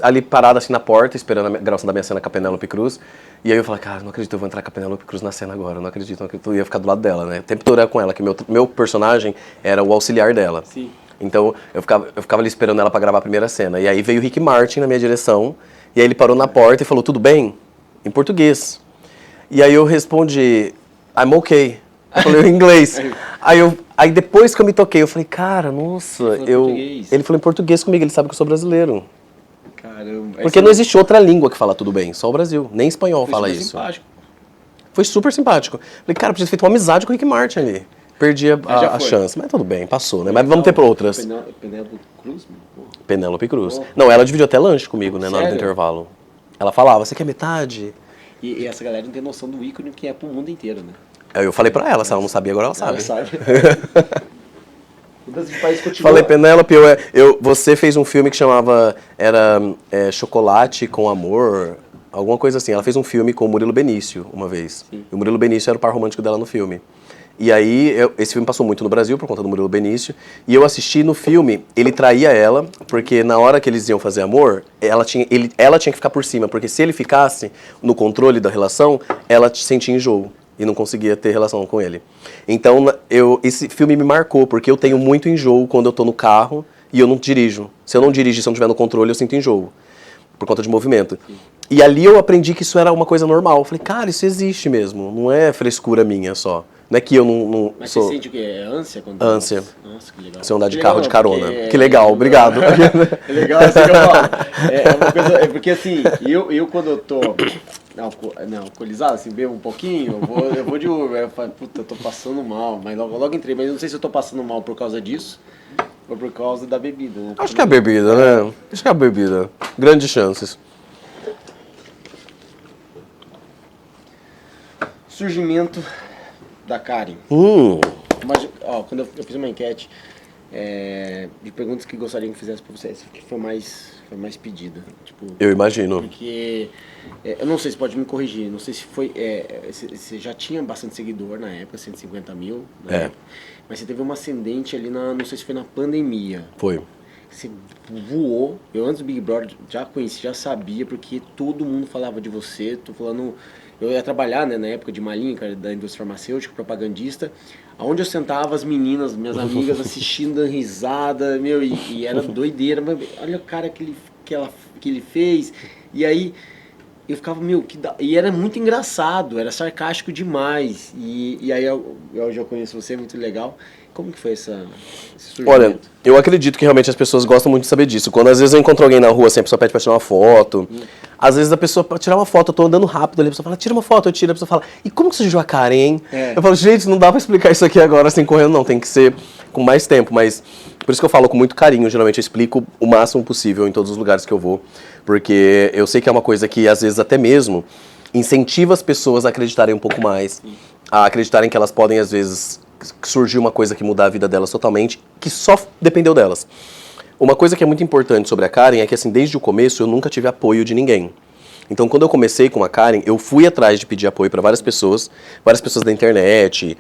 ali parado assim na porta, esperando a gravação da minha cena com a Penélope Cruz. E aí eu falei, cara, não acredito, eu vou entrar com a Penélope Cruz na cena agora, não acredito, eu ia ficar do lado dela, né? O tempo todo era com ela, que meu personagem era o auxiliar dela. Sim. Então eu ficava ali esperando ela pra gravar a primeira cena. E aí veio o Rick Martin na minha direção. E aí ele parou na porta e falou, tudo bem? Em português. E aí eu respondi, I'm okay. Eu falei em inglês. Aí depois que eu me toquei, eu falei, cara, nossa, ele falou em português comigo, ele sabe que eu sou brasileiro. Caramba. Porque não existe outra língua que fala tudo bem, só o Brasil. Nem espanhol fala super isso. simpático. Foi super simpático. Falei, cara, podia ter feito uma amizade com o Rick Martin ali. Perdi já a foi. chance, mas tudo bem, passou, né? Mas vamos ter pra outras. Penélope Cruz, mano. Pô. Penélope Cruz. Não, ela dividiu até lanche comigo, né, na hora do Sério? intervalo. Ela falava, você quer metade? E essa galera não tem noção do ícone que é pro mundo inteiro, né? Aí eu falei pra ela, se ela não sabia, agora ela sabe. Ela sabe. Todas as países continuam. Falei, Penélope, você fez um filme que chamava, Chocolate com Amor, alguma coisa assim. Ela fez um filme com o Murilo Benício uma vez. Sim. E o Murilo Benício era o par romântico dela no filme. E aí, esse filme passou muito no Brasil por conta do Murilo Benício. E eu assisti no filme, ele traía ela, porque na hora que eles iam fazer amor, ela tinha que ficar por cima. Porque se ele ficasse no controle da relação, ela sentia enjoo e não conseguia ter relação com ele. Então, esse filme me marcou, porque eu tenho muito enjoo quando eu tô no carro e eu não dirijo. Se eu não dirigir, se eu não estiver no controle, eu sinto enjoo, por conta de movimento. E ali eu aprendi que isso era uma coisa normal. Eu falei, cara, isso existe mesmo, não é frescura minha só. Não é que eu não Mas sou... você sente o quê? É ânsia? Quando Ânsia. Nossa, que legal. Você andar de Que carro legal, de carona. porque Que legal, obrigado. É legal, assim que eu falo. É uma coisa, é porque assim, eu quando eu tô alcoolizado, assim, bebo um pouquinho, eu vou de Uber, eu falo, puta, eu tô passando mal, mas logo entrei, mas eu não sei se eu tô passando mal por causa disso ou por causa da bebida, né? Acho que é a bebida, né? Acho que é a bebida. Grandes chances. Surgimento da Karen. Mas, quando eu fiz uma enquete de perguntas que gostariam que fizesse pra vocês, que foi mais pedida. Tipo, Eu imagino. porque eu não sei se pode me corrigir, não sei se foi. Você já tinha bastante seguidor na época, 150 mil, né? Mas você teve uma ascendente ali não sei se foi na pandemia. Foi. Você voou. Eu antes do Big Brother já conheci, já sabia, porque todo mundo falava de você. Tô falando. Eu ia trabalhar, né, na época de Malinha, cara, da indústria farmacêutica, propagandista, onde eu sentava as meninas, minhas amigas, assistindo, dando risada, meu, e era doideira, mas olha o cara que ele fez. E aí eu ficava, meu, e era muito engraçado, era sarcástico demais. E aí eu já conheço você, muito legal. Como que foi esse surgimento? Olha, eu acredito que realmente as pessoas gostam muito de saber disso. Quando às vezes eu encontro alguém na rua, assim, a pessoa pede pra tirar uma foto. Às vezes a pessoa, pra tirar uma foto, eu tô andando rápido ali, a pessoa fala, tira uma foto, eu tiro. A pessoa fala, e como que surgiu a Karen, hein? Eu falo, gente, não dá pra explicar isso aqui agora assim, correndo, não. Tem que ser com mais tempo. Mas por isso que eu falo com muito carinho. Geralmente eu explico o máximo possível em todos os lugares que eu vou. Porque eu sei que é uma coisa que, às vezes, até mesmo incentiva as pessoas a acreditarem um pouco mais. A acreditarem que elas podem, às vezes, surgir uma coisa que mudar a vida delas totalmente, que só dependeu delas. Uma coisa que é muito importante sobre a Karen é que, assim, desde o começo eu nunca tive apoio de ninguém. Então, quando eu comecei com a Karen, eu fui atrás de pedir apoio para várias pessoas da internet,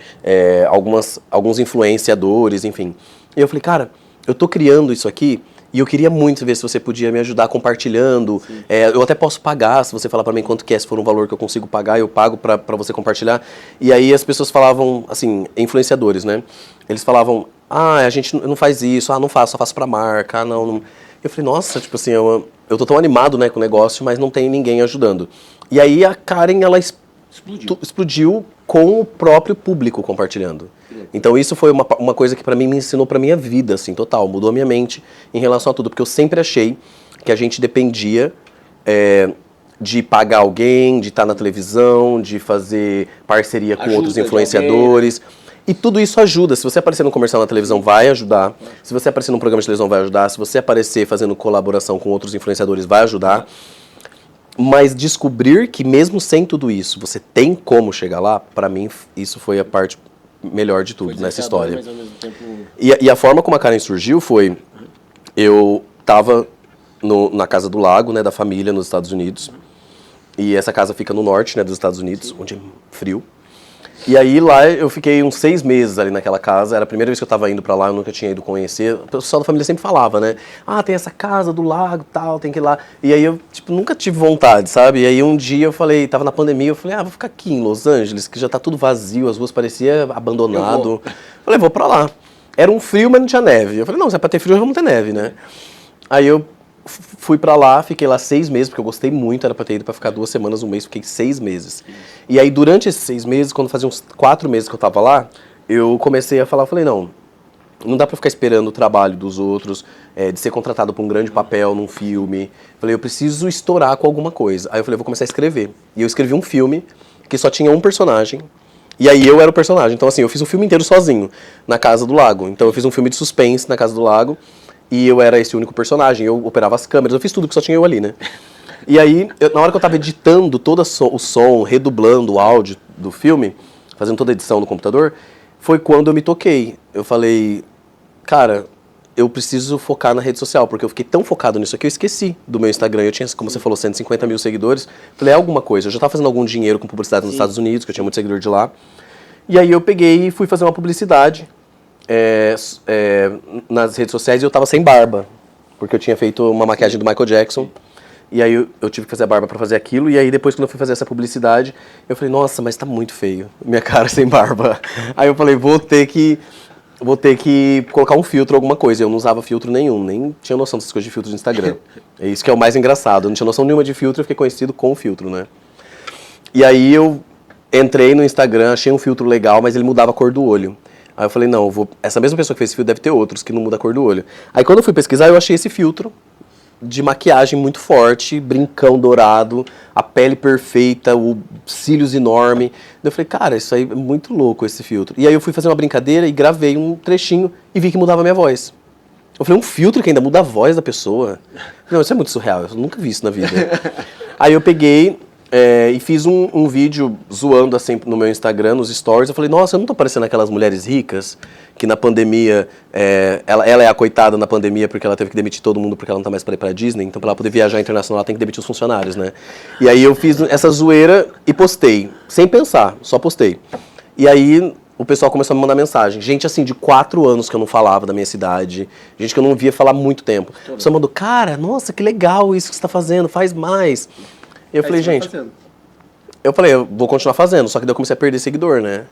alguns influenciadores, enfim. E eu falei, cara, eu tô criando isso aqui e eu queria muito ver se você podia me ajudar compartilhando. Eu até posso pagar, se você falar para mim quanto que é, se for um valor que eu consigo pagar, eu pago para você compartilhar. E aí as pessoas falavam, assim, influenciadores, né? Eles falavam, a gente não faz isso, não faço, só faço pra marca, não. Eu falei, nossa, tipo assim, eu tô tão animado, né, com o negócio, mas não tem ninguém ajudando. E aí a Karen, ela explodiu com o próprio público compartilhando. Então isso foi uma coisa que pra mim me ensinou pra minha vida, assim, total. Mudou a minha mente em relação a tudo. Porque eu sempre achei que a gente dependia de pagar alguém, de estar na televisão, de fazer parceria com outros influenciadores. E tudo isso ajuda. Se você aparecer no comercial na televisão, vai ajudar. Se você aparecer num programa de televisão, vai ajudar. Se você aparecer fazendo colaboração com outros influenciadores, vai ajudar. Mas descobrir que mesmo sem tudo isso, você tem como chegar lá, pra mim, isso foi a parte melhor de tudo nessa história. Mas ao mesmo tempo... E a forma como a Karen surgiu foi... Eu tava na casa do lago, né, da família nos Estados Unidos. E essa casa fica no norte, né, dos Estados Unidos, onde é frio. E aí lá eu fiquei uns 6 meses ali naquela casa, era a primeira vez que eu tava indo pra lá, eu nunca tinha ido conhecer. O pessoal da família sempre falava, né? Tem essa casa do lago e tal, tem que ir lá. E aí eu, tipo, nunca tive vontade, sabe? E aí um dia eu falei, tava na pandemia, eu falei, vou ficar aqui em Los Angeles, que já tá tudo vazio, as ruas pareciam abandonado. Falei, vou pra lá. Era um frio, mas não tinha neve. Eu falei, não, se é pra ter frio, vamos ter neve, né? Aí eu fui pra lá, fiquei lá 6 meses, porque eu gostei muito, era pra ter ido pra ficar 2 semanas, um mês, fiquei 6 meses. E aí, durante esses 6 meses, quando fazia uns 4 meses que eu tava lá, eu comecei a falar, falei, não dá pra ficar esperando o trabalho dos outros, de ser contratado pra um grande papel num filme. Falei, eu preciso estourar com alguma coisa. Aí eu falei, vou começar a escrever. E eu escrevi um filme que só tinha um personagem, e aí eu era o personagem. Então, assim, eu fiz o filme inteiro sozinho, na Casa do Lago. Então, eu fiz um filme de suspense na Casa do Lago, e eu era esse único personagem, eu operava as câmeras, eu fiz tudo que só tinha eu ali, né? E aí, na hora que eu tava editando todo o som, redublando o áudio do filme, fazendo toda a edição no computador, foi quando eu me toquei. Eu falei, cara, eu preciso focar na rede social, porque eu fiquei tão focado nisso aqui, eu esqueci do meu Instagram. Eu tinha, como você falou, 150 mil seguidores. Falei, é alguma coisa. Eu já estava fazendo algum dinheiro com publicidade nos Estados Unidos, que eu tinha muito seguidor de lá. E aí eu peguei e fui fazer uma publicidade nas redes sociais e eu estava sem barba, porque eu tinha feito uma maquiagem do Michael Jackson. E aí eu tive que fazer a barba pra fazer aquilo. E aí depois, quando eu fui fazer essa publicidade, eu falei, nossa, mas tá muito feio, minha cara sem barba. Aí eu falei, vou ter que colocar um filtro, alguma coisa. Eu não usava filtro nenhum, nem tinha noção dessas coisas de filtro de Instagram. É isso que é o mais engraçado. Eu não tinha noção nenhuma de filtro, eu fiquei conhecido com o filtro, né? E aí eu entrei no Instagram, achei um filtro legal, mas ele mudava a cor do olho. Aí eu falei, não, essa mesma pessoa que fez esse filtro deve ter outros que não muda a cor do olho. Aí quando eu fui pesquisar, eu achei esse filtro de maquiagem muito forte, brincão dourado, a pele perfeita, os cílios enorme. Eu falei, cara, isso aí é muito louco, esse filtro. E aí eu fui fazer uma brincadeira e gravei um trechinho e vi que mudava a minha voz. Eu falei, um filtro que ainda muda a voz da pessoa? Não, isso é muito surreal, eu nunca vi isso na vida. Aí eu peguei e fiz um vídeo zoando assim no meu Instagram, nos stories. Eu falei, nossa, eu não tô parecendo aquelas mulheres ricas que na pandemia, ela é a coitada na pandemia porque ela teve que demitir todo mundo porque ela não tá mais para ir pra Disney. Então, pra ela poder viajar internacional, ela tem que demitir os funcionários, né? E aí eu fiz essa zoeira e postei, sem pensar, só postei. E aí o pessoal começou a me mandar mensagem. Gente, assim, de 4 anos que eu não falava da minha cidade, gente que eu não via falar há muito tempo. A pessoa mandou, cara, nossa, que legal isso que você tá fazendo, faz mais. E eu falei, gente, eu vou continuar fazendo, só que daí eu comecei a perder seguidor, né?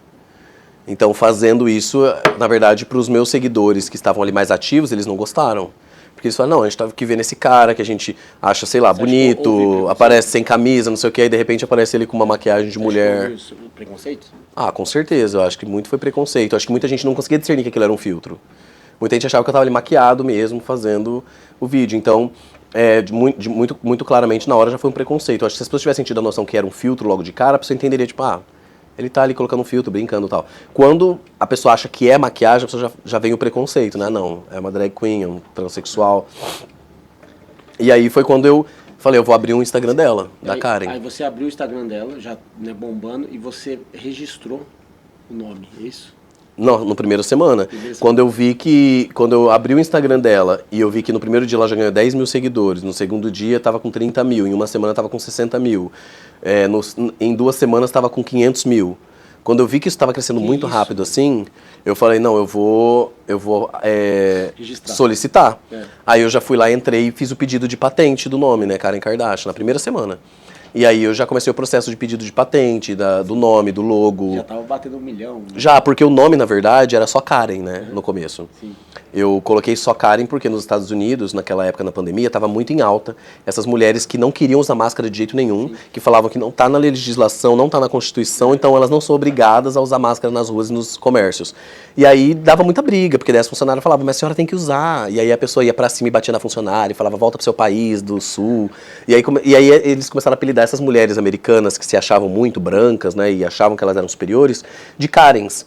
Então, fazendo isso, na verdade, para os meus seguidores que estavam ali mais ativos, eles não gostaram. Porque eles falaram, não, a gente tava aqui vendo esse cara que a gente acha, sei lá, bonito, aparece sem camisa, não sei o que, aí de repente aparece ele com uma maquiagem de mulher. Isso, preconceito? Ah, com certeza, eu acho que muito foi preconceito. Eu acho que muita gente não conseguia discernir que aquilo era um filtro. Muita gente achava que eu tava ali maquiado mesmo, fazendo o vídeo. Então, muito claramente, na hora já foi um preconceito. Eu acho que se as pessoas tivessem tido a noção que era um filtro logo de cara, a pessoa entenderia, tipo, ele tá ali colocando um filtro, brincando e tal. Quando a pessoa acha que é maquiagem, a pessoa já vem o preconceito, né? Não, é uma drag queen, é um transexual. E aí foi quando eu falei, eu vou abrir um Instagram dela, da Karen. Aí você abriu o Instagram dela, já bombando, e você registrou o nome, é isso? Não, no primeiro semana. Quando eu abri o Instagram dela e eu vi que no primeiro dia ela já ganhou 10 mil seguidores, no segundo dia tava com 30 mil, em uma semana tava com 60 mil, em 2 semanas tava com 500 mil. Quando eu vi que isso estava crescendo muito rápido assim, eu falei, não, eu vou solicitar. Aí eu já fui lá, entrei e fiz o pedido de patente do nome, né, Karen Kardashian, na primeira semana. E aí eu já comecei o processo de pedido de patente, do nome, do logo. Já tava batendo 1 milhão. Né? Já, porque o nome, na verdade, era só Karen, né, no começo. Sim. Eu coloquei só Karen porque nos Estados Unidos, naquela época, na pandemia, estava muito em alta essas mulheres que não queriam usar máscara de jeito nenhum, que falavam que não tá na legislação, não tá na Constituição, então elas não são obrigadas a usar máscara nas ruas e nos comércios. E aí dava muita briga, porque daí as funcionárias falavam, mas a senhora tem que usar. E aí a pessoa ia pra cima e batia na funcionária e falava, volta pro seu país, do sul. E aí eles começaram a apelidar essas mulheres americanas que se achavam muito brancas, né, e achavam que elas eram superiores, de Karens.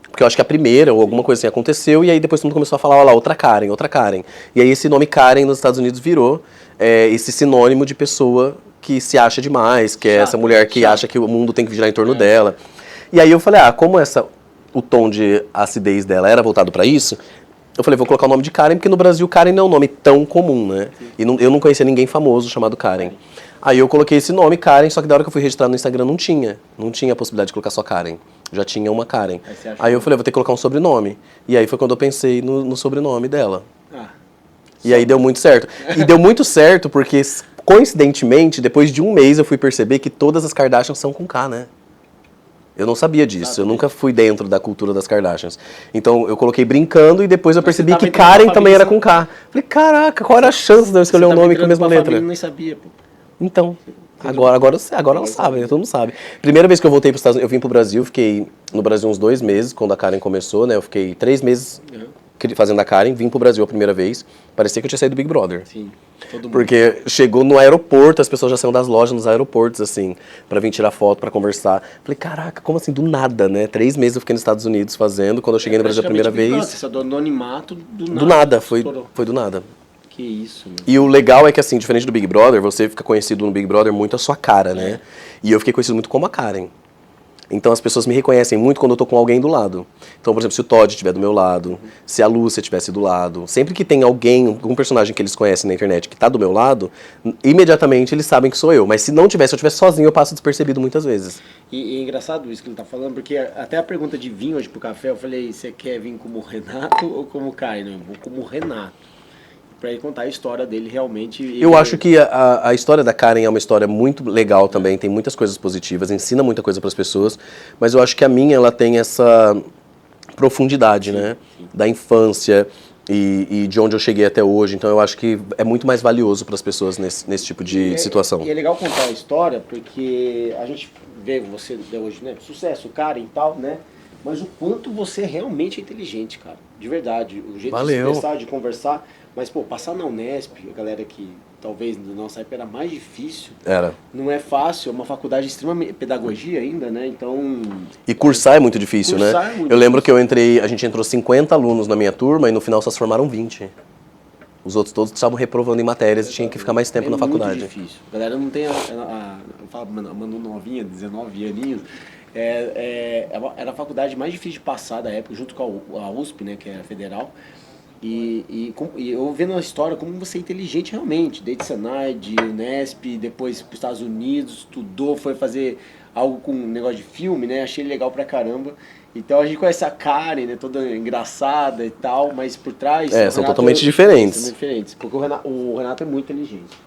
Porque eu acho que a primeira ou alguma coisa assim aconteceu e aí depois todo mundo começou a falar, olha lá, outra Karen, outra Karen. E aí esse nome Karen nos Estados Unidos virou esse sinônimo de pessoa que se acha demais, que é essa mulher que acha que o mundo tem que girar em torno dela. E aí eu falei, como o tom de acidez dela era voltado pra isso, eu falei, vou colocar o nome de Karen, porque no Brasil Karen não é um nome tão comum, né? E eu não conhecia ninguém famoso chamado Karen. Aí eu coloquei esse nome, Karen, só que da hora que eu fui registrar no Instagram não tinha a possibilidade de colocar só Karen. Já tinha uma Karen. Aí eu falei, vou ter que colocar um sobrenome. E aí foi quando eu pensei no sobrenome dela. E aí deu muito certo. E deu muito certo porque, coincidentemente, depois de 1 mês eu fui perceber que todas as Kardashians são com K, né? Eu não sabia disso, eu nunca fui dentro da cultura das Kardashians. Então eu coloquei brincando e depois eu percebi que Karen também era com K. Falei, caraca, qual era a chance de eu escolher um nome com a mesma letra? Eu nem sabia, pô. Então, agora ela sabe, né? Todo mundo sabe. Primeira vez que eu voltei para os Estados Unidos, eu vim pro Brasil, fiquei no Brasil uns 2 meses, quando a Karen começou, né? Eu fiquei 3 meses fazendo a Karen, vim pro Brasil a primeira vez, parecia que eu tinha saído do Big Brother. Sim, todo mundo. Porque chegou no aeroporto, as pessoas já saíram das lojas nos aeroportos, assim, pra vir tirar foto, pra conversar. Falei, caraca, como assim, do nada, né? 3 meses eu fiquei nos Estados Unidos fazendo, quando eu cheguei no Brasil a primeira vez. Você do anonimato, do nada, foi do nada. Que isso, meu. E o legal é que, assim, diferente do Big Brother, você fica conhecido no Big Brother muito a sua cara, né? E eu fiquei conhecido muito como a Karen. Então as pessoas me reconhecem muito quando eu tô com alguém do lado. Então, por exemplo, se o Todd estiver do meu lado, se a Lúcia estivesse do lado, sempre que tem alguém, algum personagem que eles conhecem na internet que tá do meu lado, imediatamente eles sabem que sou eu. Mas se não tivesse, se eu estivesse sozinho, eu passo despercebido muitas vezes. E é engraçado isso que ele tá falando, porque até a pergunta de vir hoje pro café, eu falei, você quer vir como Renato ou como Caio? Não, eu vou como Renato. Pra ele contar a história dele realmente. Eu acho que a história da Karen é uma história muito legal também, tem muitas coisas positivas, ensina muita coisa para as pessoas, mas eu acho que a minha, ela tem essa profundidade, né? Da infância e de onde eu cheguei até hoje, então eu acho que é muito mais valioso para as pessoas nesse tipo de situação. E é legal contar a história, porque a gente vê você hoje, né? Sucesso, Karen e tal, né? Mas o quanto você realmente é inteligente, cara. De verdade. O jeito de se expressar, de conversar. Mas, pô, passar na Unesp, a galera que talvez na nossa época era mais difícil. Era. Não é fácil, é uma faculdade extremamente pedagogia ainda, né? Então. E cursar é muito difícil, né? É muito eu lembro que a gente entrou 50 alunos na minha turma e no final só se formaram 20. Os outros todos estavam reprovando em matérias e tinha que ficar mais tempo na faculdade. É muito difícil. A galera não tem eu falo, Manu novinha, 19 aninhos. Era a faculdade mais difícil de passar da época, junto com a USP, né, que era federal. E eu vendo a história, como você é inteligente realmente, desde Senai, de Unesp, depois para os Estados Unidos, estudou, foi fazer algo com um negócio de filme, né? Achei legal pra caramba. Então a gente conhece a Karen, né? Toda engraçada e tal, mas por trás... são totalmente diferentes. São diferentes, porque o Renato é muito inteligente.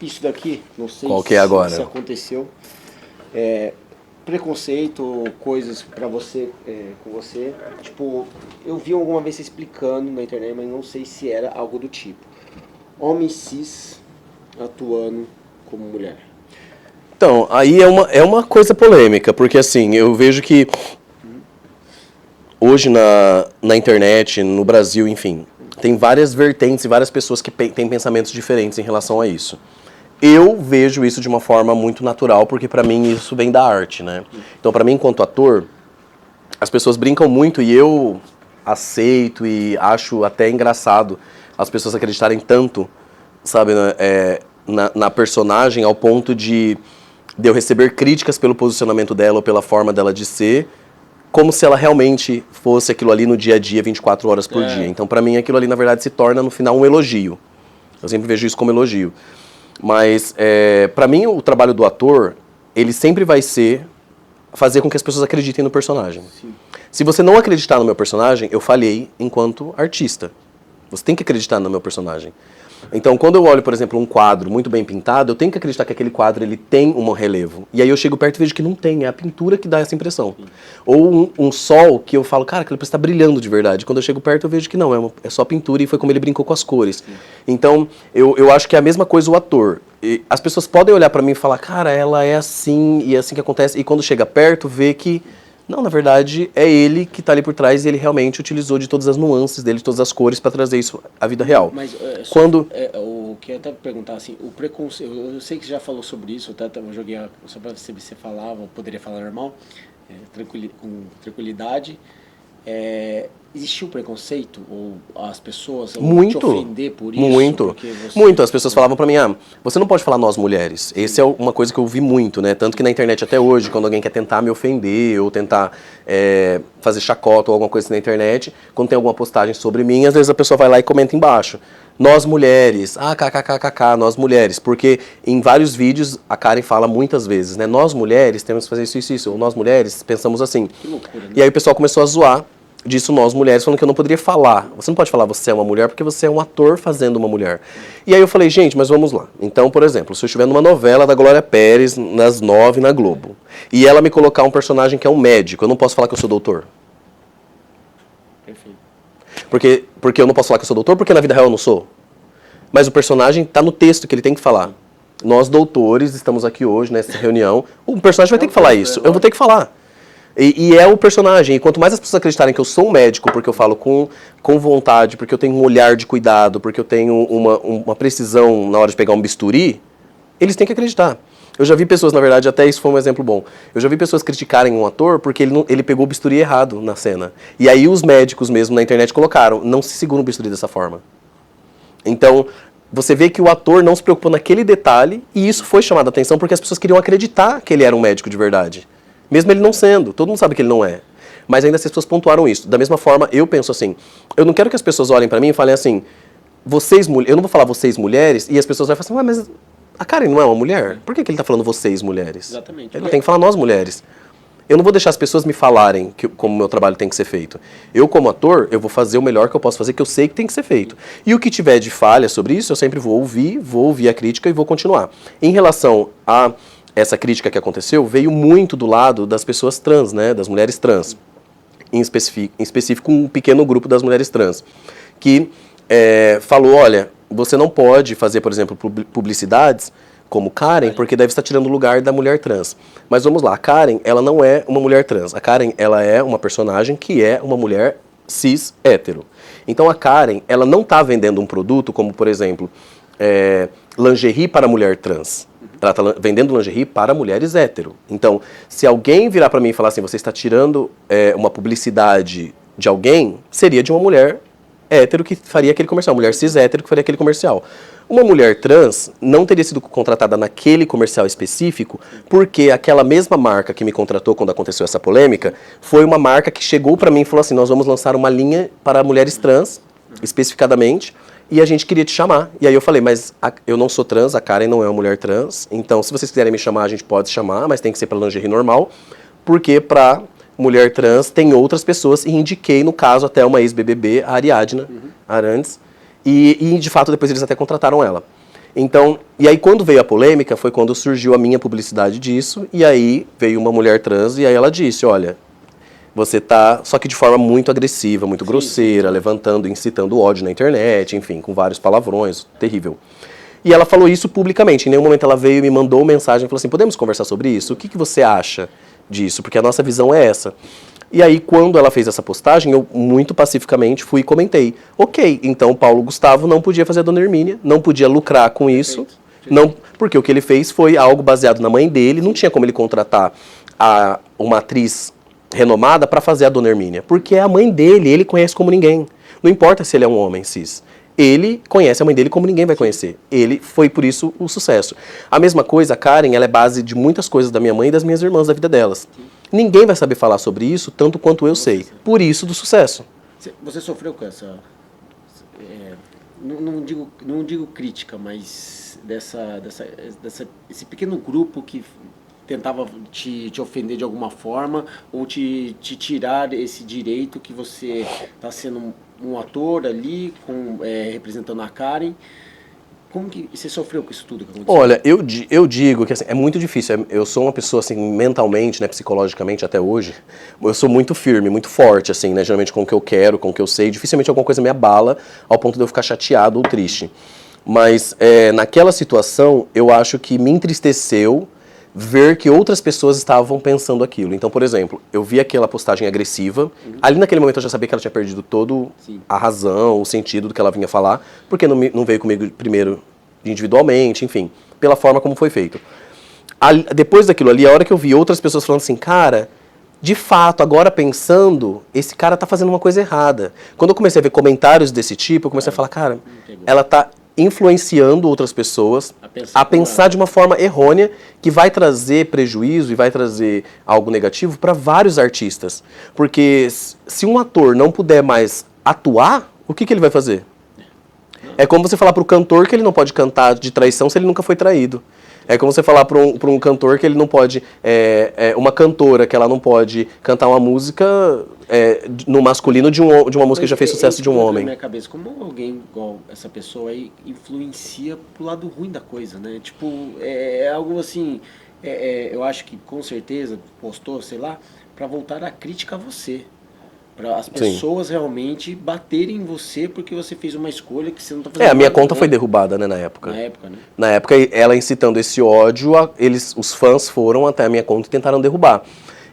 Isso daqui, não sei Qual que é agora? Se aconteceu. Preconceito, coisas pra você, com você. Tipo, eu vi alguma vez você explicando na internet, mas não sei se era algo do tipo. Homem cis atuando como mulher. Então, aí é uma coisa polêmica, porque assim, eu vejo que hoje na internet, no Brasil, enfim, tem várias vertentes e várias pessoas que têm pensamentos diferentes em relação a isso. Eu vejo isso de uma forma muito natural, porque pra mim isso vem da arte, né? Então pra mim, enquanto ator, as pessoas brincam muito e eu aceito e acho até engraçado as pessoas acreditarem tanto, sabe, na personagem, ao ponto de eu receber críticas pelo posicionamento dela ou pela forma dela de ser, como se ela realmente fosse aquilo ali no dia a dia, 24 horas por dia. Então pra mim aquilo ali, na verdade, se torna no final um elogio. Eu sempre vejo isso como elogio. Mas, pra mim, o trabalho do ator, ele sempre vai ser fazer com que as pessoas acreditem no personagem. Sim. Se você não acreditar no meu personagem, eu falhei enquanto artista. Você tem que acreditar no meu personagem. Então, quando eu olho, por exemplo, um quadro muito bem pintado, eu tenho que acreditar que aquele quadro ele tem um relevo. E aí eu chego perto e vejo que não tem, é a pintura que dá essa impressão. Sim. Ou um sol que eu falo, cara, aquele está brilhando de verdade. Quando eu chego perto eu vejo que não, é só pintura e foi como ele brincou com as cores. Sim. Então, eu acho que é a mesma coisa o ator. E as pessoas podem olhar pra mim e falar, cara, ela é assim e é assim que acontece. E quando chega perto, vê que... Não, na verdade, é ele que está ali por trás e ele realmente utilizou de todas as nuances dele, de todas as cores para trazer isso à vida real. Mas o que eu até perguntar assim, o preconceito, eu sei que você já falou sobre isso, eu até joguei só para ver se você falava, ou poderia falar normal, com tranquilidade. Existiu preconceito? Ou as pessoas vão te ofender por isso? Muito. As pessoas falavam pra mim, você não pode falar nós mulheres. Essa é uma coisa que eu vi muito, né? Tanto que na internet até hoje, quando alguém quer tentar me ofender ou tentar fazer chacota ou alguma coisa na internet, quando tem alguma postagem sobre mim, às vezes a pessoa vai lá e comenta embaixo. Nós mulheres, kkkk, nós mulheres. Porque em vários vídeos a Karen fala muitas vezes, né? Nós mulheres temos que fazer isso. Ou nós mulheres pensamos assim. Que loucura, né? E aí o pessoal começou a zoar disso nós mulheres, falando que eu não poderia falar. Você não pode falar você é uma mulher porque você é um ator fazendo uma mulher. E aí eu falei, gente, mas vamos lá. Então, por exemplo, se eu estiver numa novela da Glória Pérez, nas 9 na Globo, e ela me colocar um personagem que é um médico, eu não posso falar que eu sou doutor? Perfeito. Porque eu não posso falar que eu sou doutor, porque na vida real eu não sou. Mas o personagem está no texto que ele tem que falar. Nós, doutores, estamos aqui hoje nessa reunião. O personagem vai ter que falar isso. Eu vou ter que falar. E é o personagem. E quanto mais as pessoas acreditarem que eu sou um médico, porque eu falo com vontade, porque eu tenho um olhar de cuidado, porque eu tenho uma precisão na hora de pegar um bisturi, eles têm que acreditar. Eu já vi pessoas, na verdade, até isso foi um exemplo bom. Eu já vi pessoas criticarem um ator porque ele pegou o bisturi errado na cena. E aí os médicos mesmo na internet colocaram, não se segura um bisturi dessa forma. Então, você vê que o ator não se preocupou naquele detalhe e isso foi chamado a atenção porque as pessoas queriam acreditar que ele era um médico de verdade. Mesmo ele não sendo, todo mundo sabe que ele não é. Mas ainda assim as pessoas pontuaram isso. Da mesma forma, eu penso assim, eu não quero que as pessoas olhem pra mim e falem assim, eu não vou falar vocês mulheres, e as pessoas vão falar assim, mas a Karen não é uma mulher? Por que ele tá falando vocês mulheres? Exatamente. Ele tem que falar nós mulheres. Eu não vou deixar as pessoas me falarem como o meu trabalho tem que ser feito. Eu, como ator, eu vou fazer o melhor que eu posso fazer, que eu sei que tem que ser feito. E o que tiver de falha sobre isso, eu sempre vou ouvir a crítica e vou continuar. Em relação a essa crítica que aconteceu, veio muito do lado das pessoas trans, né, das mulheres trans. Em específico, um pequeno grupo das mulheres trans, que falou, olha, você não pode fazer, por exemplo, publicidades como Karen, porque deve estar tirando o lugar da mulher trans. Mas vamos lá, a Karen, ela não é uma mulher trans. A Karen, ela é uma personagem que é uma mulher cis hétero. Então a Karen, ela não está vendendo um produto como, por exemplo, lingerie para mulher trans. Ela está vendendo lingerie para mulheres hétero. Então, se alguém virar para mim e falar assim, você está tirando uma publicidade de alguém, seria de uma mulher hétero que faria aquele comercial, uma mulher cis hétero que faria aquele comercial. Uma mulher trans não teria sido contratada naquele comercial específico porque aquela mesma marca que me contratou quando aconteceu essa polêmica foi uma marca que chegou para mim e falou assim, nós vamos lançar uma linha para mulheres trans, especificadamente, e a gente queria te chamar. E aí eu falei, mas eu não sou trans, a Karen não é uma mulher trans, então se vocês quiserem me chamar, a gente pode chamar, mas tem que ser para lingerie normal, porque para mulher trans tem outras pessoas, e indiquei, no caso, até uma ex-BBB, a Ariadna Arantes, e de fato depois eles até contrataram ela. Então, e aí quando veio a polêmica, foi quando surgiu a minha publicidade disso, e aí veio uma mulher trans, e aí ela disse, olha, você tá, só que de forma muito agressiva, muito grosseira, levantando, incitando ódio na internet, enfim, com vários palavrões, terrível. E ela falou isso publicamente, em nenhum momento ela veio e me mandou mensagem, falou assim, podemos conversar sobre isso? O que você acha disso? Porque a nossa visão é essa. E aí, quando ela fez essa postagem, eu muito pacificamente fui e comentei. Ok, então o Paulo Gustavo não podia fazer a Dona Hermínia, não podia lucrar com isso, não, porque o que ele fez foi algo baseado na mãe dele, não tinha como ele contratar uma atriz renomada para fazer a Dona Hermínia, porque é a mãe dele, ele conhece como ninguém. Não importa se ele é um homem cis. Ele conhece a mãe dele como ninguém vai conhecer. Ele foi, por isso, o sucesso. A mesma coisa, a Karen, ela é base de muitas coisas da minha mãe e das minhas irmãs, da vida delas. Ninguém vai saber falar sobre isso tanto quanto eu sei. Por isso, do sucesso. Você sofreu com essa... não digo crítica, mas esse pequeno grupo que tentava te ofender de alguma forma ou te tirar esse direito que você está sendo um ator ali, representando a Karen. Como que você sofreu com isso tudo que aconteceu? Olha, eu digo que assim, é muito difícil. Eu sou uma pessoa, assim, mentalmente, né, psicologicamente até hoje, eu sou muito firme, muito forte, assim, né, geralmente com o que eu quero, com o que eu sei. Dificilmente alguma coisa me abala ao ponto de eu ficar chateado ou triste. Mas naquela situação, eu acho que me entristeceu ver que outras pessoas estavam pensando aquilo. Então, por exemplo, eu vi aquela postagem agressiva, ali naquele momento eu já sabia que ela tinha perdido todo a razão, o sentido do que ela vinha falar, porque não veio comigo primeiro individualmente, enfim, pela forma como foi feito. Depois daquilo ali, a hora que eu vi outras pessoas falando assim, cara, de fato, agora pensando, esse cara tá fazendo uma coisa errada. Quando eu comecei a ver comentários desse tipo, eu comecei a falar, cara, ela tá influenciando outras pessoas a pensar de uma forma errônea que vai trazer prejuízo e vai trazer algo negativo para vários artistas. Porque se um ator não puder mais atuar, o que ele vai fazer? É como você falar para o cantor que ele não pode cantar de traição se ele nunca foi traído. É como você falar para um cantor que ele não pode... uma cantora que ela não pode cantar uma música no masculino de uma música que já fez sucesso de um homem. Na minha cabeça, como alguém igual essa pessoa aí influencia pro lado ruim da coisa, né? Tipo, algo assim... eu acho que com certeza postou, sei lá, para voltar a crítica a você. Para as pessoas realmente baterem em você porque você fez uma escolha que você não está fazendo. A minha conta foi derrubada, né, na época. Na época, né? Na época, ela incitando esse ódio, os fãs foram até a minha conta e tentaram derrubar.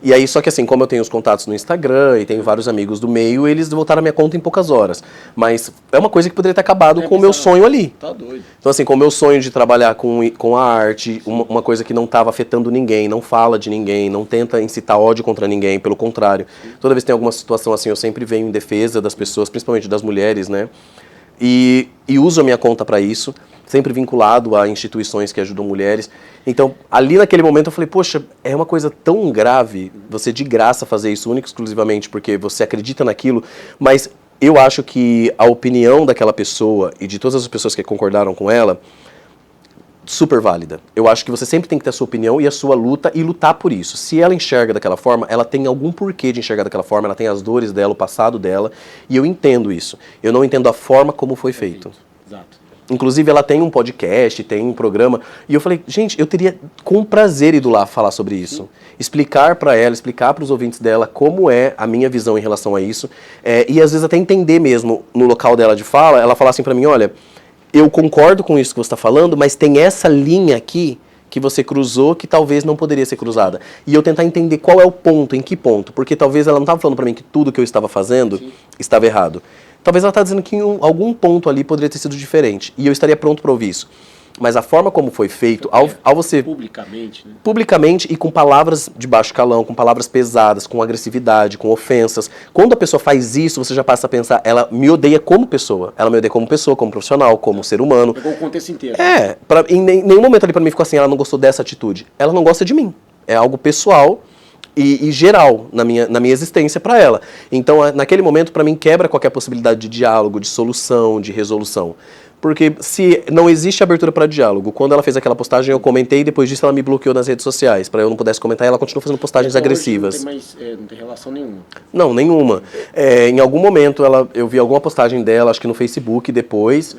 E aí, só que assim, como eu tenho os contatos no Instagram e tenho vários amigos do meio, eles voltaram a minha conta em poucas horas. Mas é uma coisa que poderia ter acabado com o meu sonho ali. Tá doido. Então assim, com o meu sonho de trabalhar com a arte, uma coisa que não estava afetando ninguém, não fala de ninguém, não tenta incitar ódio contra ninguém, pelo contrário. Toda vez que tem alguma situação assim, eu sempre venho em defesa das pessoas, principalmente das mulheres, né? E uso a minha conta para isso. sempre vinculado a instituições que ajudam mulheres. Então, ali naquele momento eu falei, poxa, é uma coisa tão grave você de graça fazer isso única e exclusivamente porque você acredita naquilo, mas eu acho que a opinião daquela pessoa e de todas as pessoas que concordaram com ela, super válida. Eu acho que você sempre tem que ter a sua opinião e a sua luta e lutar por isso. Se ela enxerga daquela forma, ela tem algum porquê de enxergar daquela forma, ela tem as dores dela, o passado dela, e eu entendo isso. Eu não entendo a forma como foi feito. Exato. Inclusive, ela tem um podcast, tem um programa, e eu falei, gente, eu teria com prazer ido lá falar sobre isso. Explicar para ela, explicar para os ouvintes dela como é a minha visão em relação a isso, e às vezes até entender mesmo, no local dela de fala, ela falar assim para mim, olha, eu concordo com isso que você está falando, mas tem essa linha aqui que você cruzou que talvez não poderia ser cruzada. E eu tentar entender qual é o ponto, em que ponto, porque talvez ela não estava falando para mim que tudo que eu estava fazendo estava errado. Talvez ela está dizendo que em algum ponto ali poderia ter sido diferente. E eu estaria pronto para ouvir isso. Mas a forma como foi feito, ao você... Publicamente, né? Publicamente e com palavras de baixo calão, com palavras pesadas, com agressividade, com ofensas. Quando a pessoa faz isso, você já passa a pensar, ela me odeia como pessoa. Ela me odeia como pessoa, como profissional, como ser humano. Pegou o contexto inteiro. Em nenhum momento ali pra mim ficou assim, ela não gostou dessa atitude. Ela não gosta de mim. É algo pessoal e geral na minha existência para ela. Então, naquele momento, para mim, quebra qualquer possibilidade de diálogo, de solução, de resolução. Porque se não existe abertura para diálogo, quando ela fez aquela postagem eu comentei e depois disso ela me bloqueou nas redes sociais, para eu não pudesse comentar e ela continuou fazendo postagens agressivas. Não tem relação nenhuma. Não, nenhuma. Em algum momento eu vi alguma postagem dela, acho que no Facebook depois,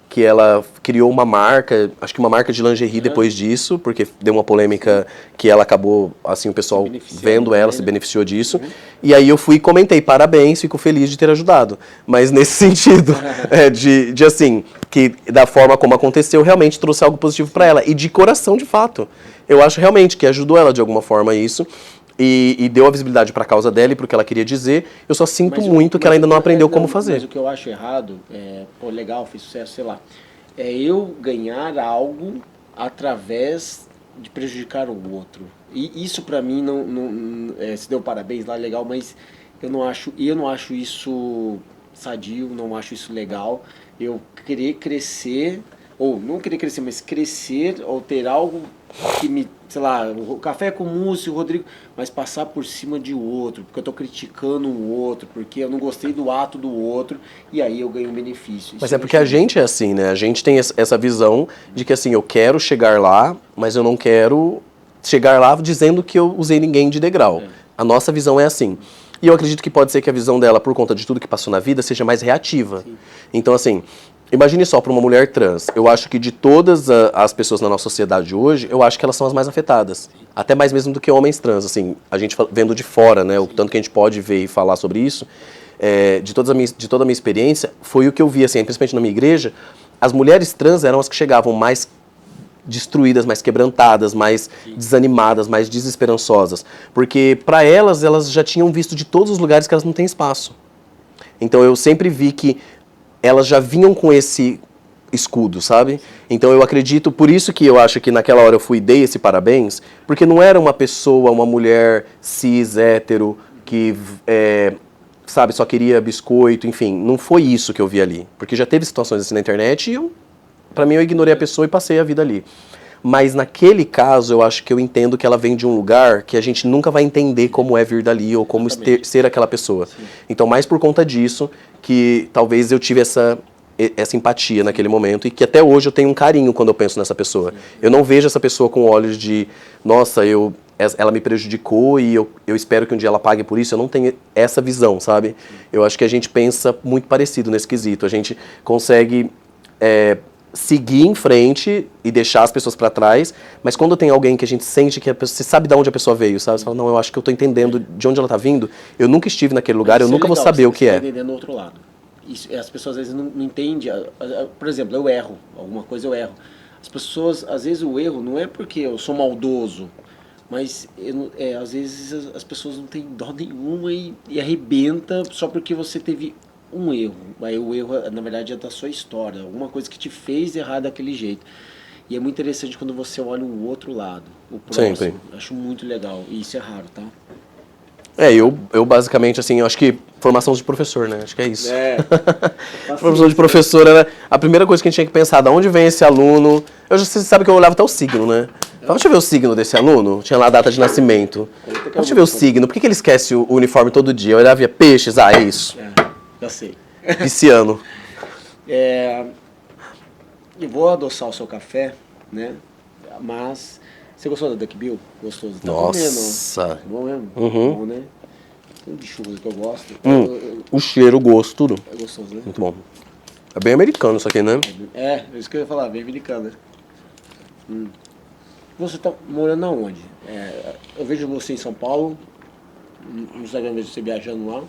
que ela criou uma marca, acho que uma marca de lingerie depois disso, porque deu uma polêmica que ela acabou, assim, o pessoal vendo ela, se beneficiou disso. E aí eu fui e comentei, parabéns, fico feliz de ter ajudado. Mas nesse sentido, de assim, que da forma como aconteceu, realmente trouxe algo positivo para ela. E de coração, de fato. Eu acho realmente que ajudou ela de alguma forma isso. E deu a visibilidade para a causa dela e para o que ela queria dizer. Eu só sinto muito que ela ainda não aprendeu como fazer. Mas o que eu acho errado, legal, fez sucesso, sei lá, é eu ganhar algo através de prejudicar o outro. E isso para mim se deu parabéns lá, legal, mas eu não acho isso sadio, não acho isso legal. Eu querer crescer, ou não querer crescer, mas crescer ou ter algo que me, sei lá, o café com o Múcio, o Rodrigo, mas passar por cima de outro, porque eu tô criticando o outro, porque eu não gostei do ato do outro, e aí eu ganho um benefício. Mas é porque a gente é assim, né? A gente tem essa visão de que assim, eu quero chegar lá, mas eu não quero chegar lá dizendo que eu usei ninguém de degrau. A nossa visão é assim. E eu acredito que pode ser que a visão dela, por conta de tudo que passou na vida, seja mais reativa. Sim. Então, assim, imagine só para uma mulher trans. Eu acho que de todas as pessoas na nossa sociedade hoje, eu acho que elas são as mais afetadas. Sim. Até mais mesmo do que homens trans. Assim, a gente vendo de fora, né? O tanto que a gente pode ver e falar sobre isso. De toda a minha experiência, foi o que eu vi, assim, principalmente na minha igreja. As mulheres trans eram as que chegavam mais destruídas, mais quebrantadas, mais desanimadas, mais desesperançosas. Porque para elas já tinham visto de todos os lugares que elas não têm espaço. Então eu sempre vi que elas já vinham com esse escudo, sabe? Então eu acredito, por isso que eu acho que naquela hora eu fui e dei esse parabéns, porque não era uma pessoa, uma mulher cis, hétero, que sabe, só queria biscoito, enfim, não foi isso que eu vi ali. Porque já teve situações assim na internet e pra mim eu ignorei a pessoa e passei a vida ali. Mas naquele caso eu acho que eu entendo que ela vem de um lugar que a gente nunca vai entender como é vir dali ou como ser aquela pessoa. Sim. Então mais por conta disso que talvez eu tive essa empatia naquele momento e que até hoje eu tenho um carinho quando eu penso nessa pessoa. Sim. Eu não vejo essa pessoa com olhos de, nossa, ela me prejudicou e eu espero que um dia ela pague por isso. Eu não tenho essa visão, sabe? Sim. Eu acho que a gente pensa muito parecido nesse quesito. A gente consegue seguir em frente e deixar as pessoas para trás, mas quando tem alguém que a gente sente que você sabe de onde a pessoa veio, sabe? Você fala, não, eu acho que eu tô entendendo de onde ela tá vindo, eu nunca estive naquele lugar, eu nunca vou saber o que é. Você tá entendendo do outro lado. Isso, as pessoas às vezes não entendem, por exemplo, eu erro, alguma coisa eu erro. As pessoas, às vezes o erro não é porque eu sou maldoso, mas às vezes as pessoas não têm dó nenhuma e arrebenta só porque você teve um erro. Aí o erro, na verdade, é da sua história. Alguma coisa que te fez errar daquele jeito. E é muito interessante quando você olha o outro lado, o próximo. Sempre. Acho muito legal. E isso é raro, tá? Eu basicamente, assim, eu acho que formação de professor, né? Acho que é isso. Formação de Facilita. professor era a primeira coisa que a gente tinha que pensar, de onde vem esse aluno? Você sabe que eu olhava até o signo, né? Então, deixa eu ver o signo desse aluno. Tinha lá a data de nascimento. Deixa eu ver o signo. Por que ele esquece o uniforme todo dia? Eu olhava e via peixes. Ah, é isso. Já sei. Pisciano. Eu vou adoçar o seu café, né? Mas você gostou da Duck Bill? Gostoso. Tá Nossa. comendo. Bom mesmo? Uhum. Bom, né? Tem de churros que eu gosto. O cheiro, o gosto, tudo. É gostoso, né? Muito bom. É bem americano isso aqui, né? É isso que eu ia falar, bem americana. Você tá morando aonde? Eu vejo você em São Paulo. No Instagram eu vejo você viajando lá.